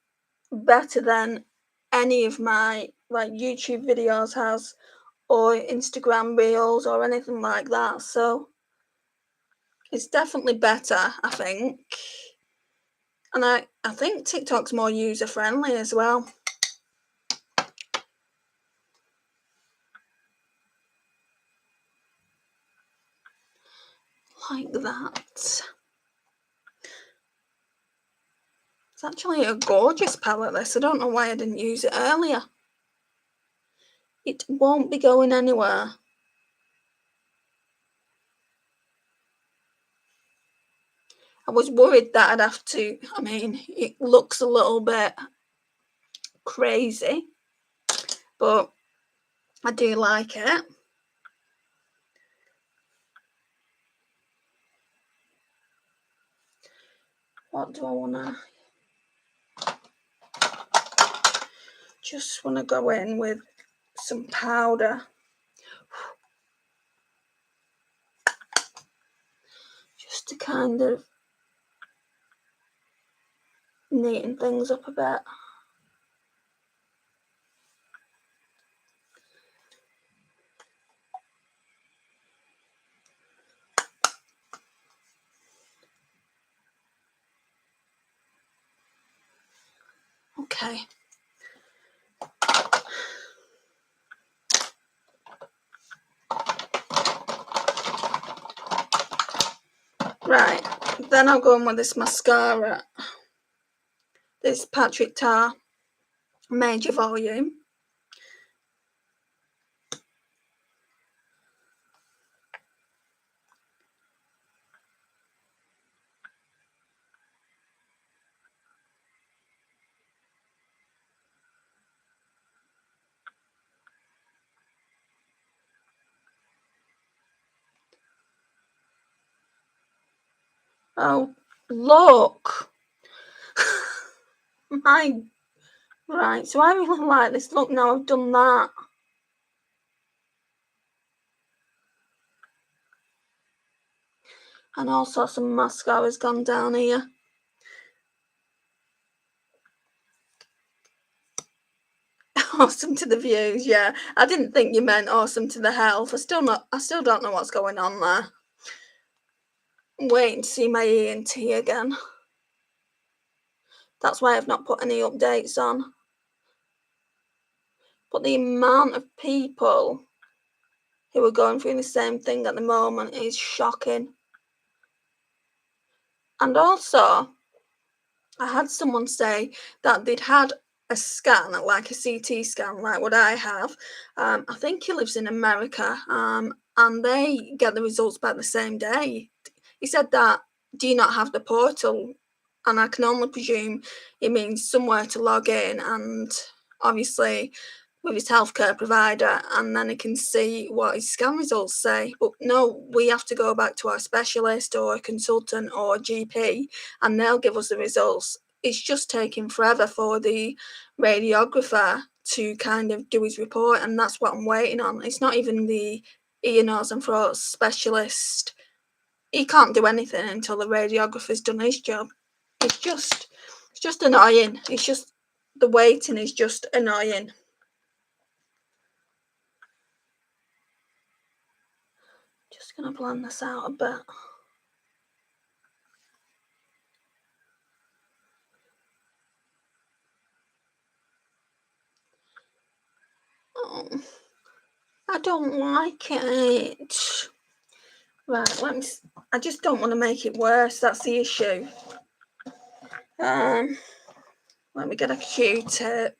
better than any of my like YouTube videos has, or Instagram reels or anything like that. So it's definitely better, I think. And I think TikTok's more user friendly as well. Like that. It's actually a gorgeous palette, this. I don't know why I didn't use it earlier. It won't be going anywhere. I was worried that I'd have to, I mean, it looks a little bit crazy, but I do like it. What do I want to... Just want to go in with some powder. Just to kind of neaten things up a bit. Okay. Right, then I'll go on with this mascara. This Patrick Ta Major Volume. Oh, look. Right, so I really like this look now I've done that. And also some mascara's gone down here. Awesome to the views, yeah. I didn't think you meant awesome to the health. I still don't know what's going on there. I'm waiting to see my ENT again. That's why I've not put any updates on. But the amount of people who are going through the same thing at the moment is shocking. And also, I had someone say that they'd had a scan, like a CT scan, like what I have. I think he lives in America, and they get the results back the same day. He said that, do you not have the portal? And I can only presume it means somewhere to log in, and obviously with his healthcare provider, and then he can see what his scan results say. But no, we have to go back to our specialist or a consultant or a GP, and they'll give us the results. It's just taking forever for the radiographer to kind of do his report, and that's what I'm waiting on. It's not even the ear, nose and throat specialist. He can't do anything until the radiographer's done his job. It's just annoying. It's just, the waiting is just annoying. Just gonna blend this out a bit. Oh, I don't like it. Right, I just don't want to make it worse. That's the issue. Let me get a Q-tip.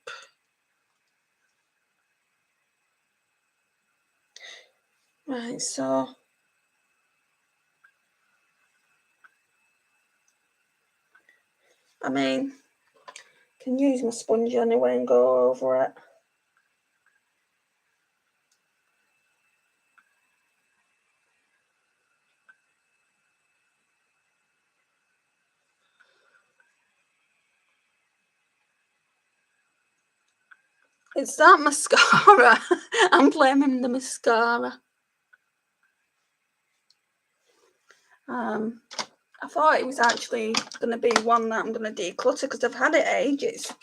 Right, so I mean, can use my sponge anyway and go over it. It's that mascara. I'm blaming the mascara. I thought it was actually going to be one that I'm going to declutter because I've had it ages.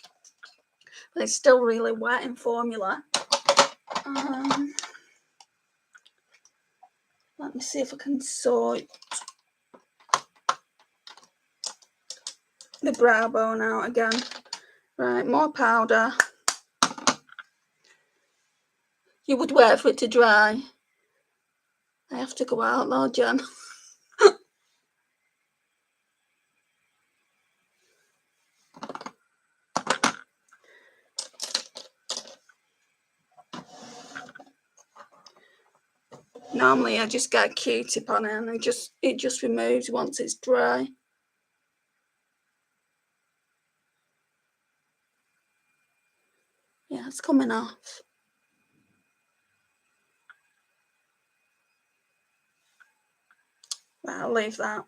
But it's still really wet in formula. Let me see if I can sort the brow bone out again. Right, more powder. You would wait for it to dry. I have to go out though, Jen. Normally I just get a Q-tip on it and it just removes once it's dry. Yeah, it's coming off. Right, I'll leave that.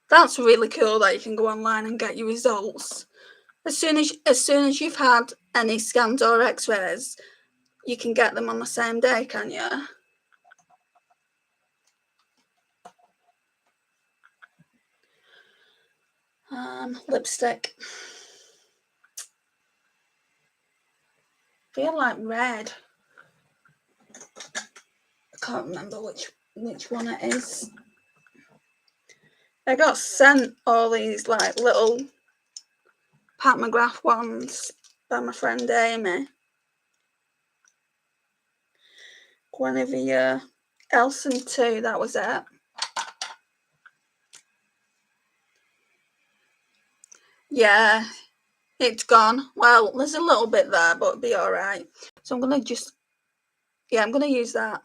That's really cool that you can go online and get your results. As soon as you've had any scans or x-rays, you can get them on the same day, can you? Lipstick. I feel like red. I can't remember which one it is. I got sent all these like little Pat McGrath ones by my friend Amy. Guinevere, Elson 2, that was it. Yeah, it's gone. Well, there's a little bit there, but it'll be all right. So I'm going to just, yeah, I'm going to use that.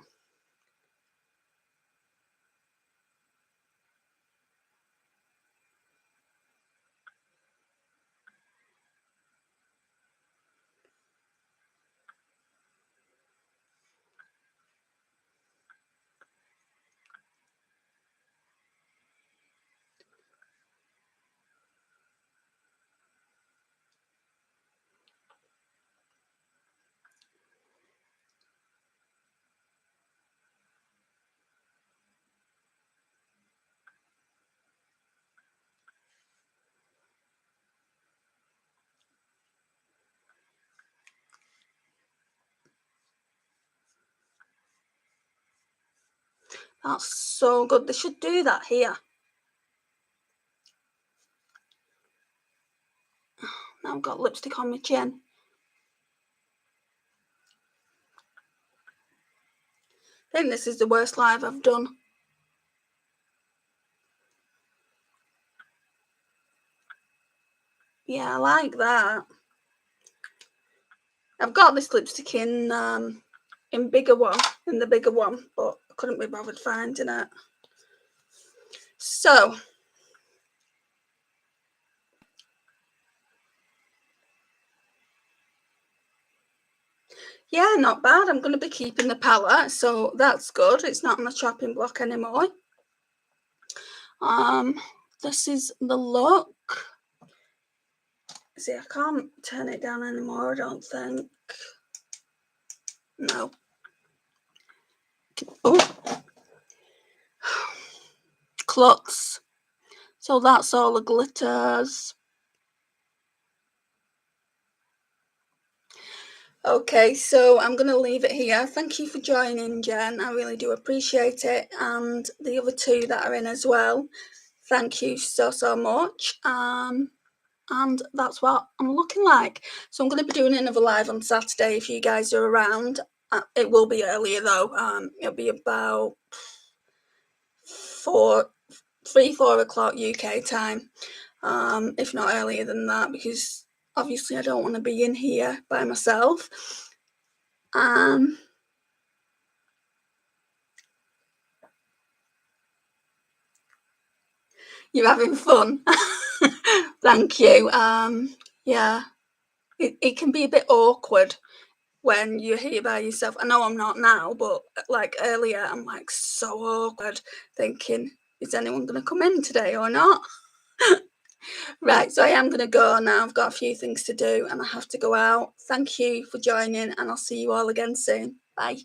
That's so good. They should do that here. Now I've got lipstick on my chin. I think this is the worst live I've done. Yeah, I like that. I've got this lipstick in the bigger one, but I couldn't be bothered finding it. So, yeah, not bad. I'm going to be keeping the palette, so that's good. It's not on the chopping block anymore. This is the look. See, I can't turn it down anymore, I don't think. No. Oh. Klutz. So that's all the glitters. Okay, so I'm going to leave it here. Thank you for joining, Jen. I really do appreciate it. And the other two that are in as well. Thank you so much. And that's what I'm looking like. So I'm going to be doing another live on Saturday if you guys are around. It will be earlier though. It'll be about 4 o'clock UK time. If not earlier than that, because obviously I don't want to be in here by myself. You're having fun. Thank you. Yeah, it can be a bit awkward when you're here by yourself. I know I'm not now, but like earlier, I'm like so awkward thinking, is anyone going to come in today or not? Right, so I am going to go now. I've got a few things to do and I have to go out. Thank you for joining and I'll see you all again soon. Bye.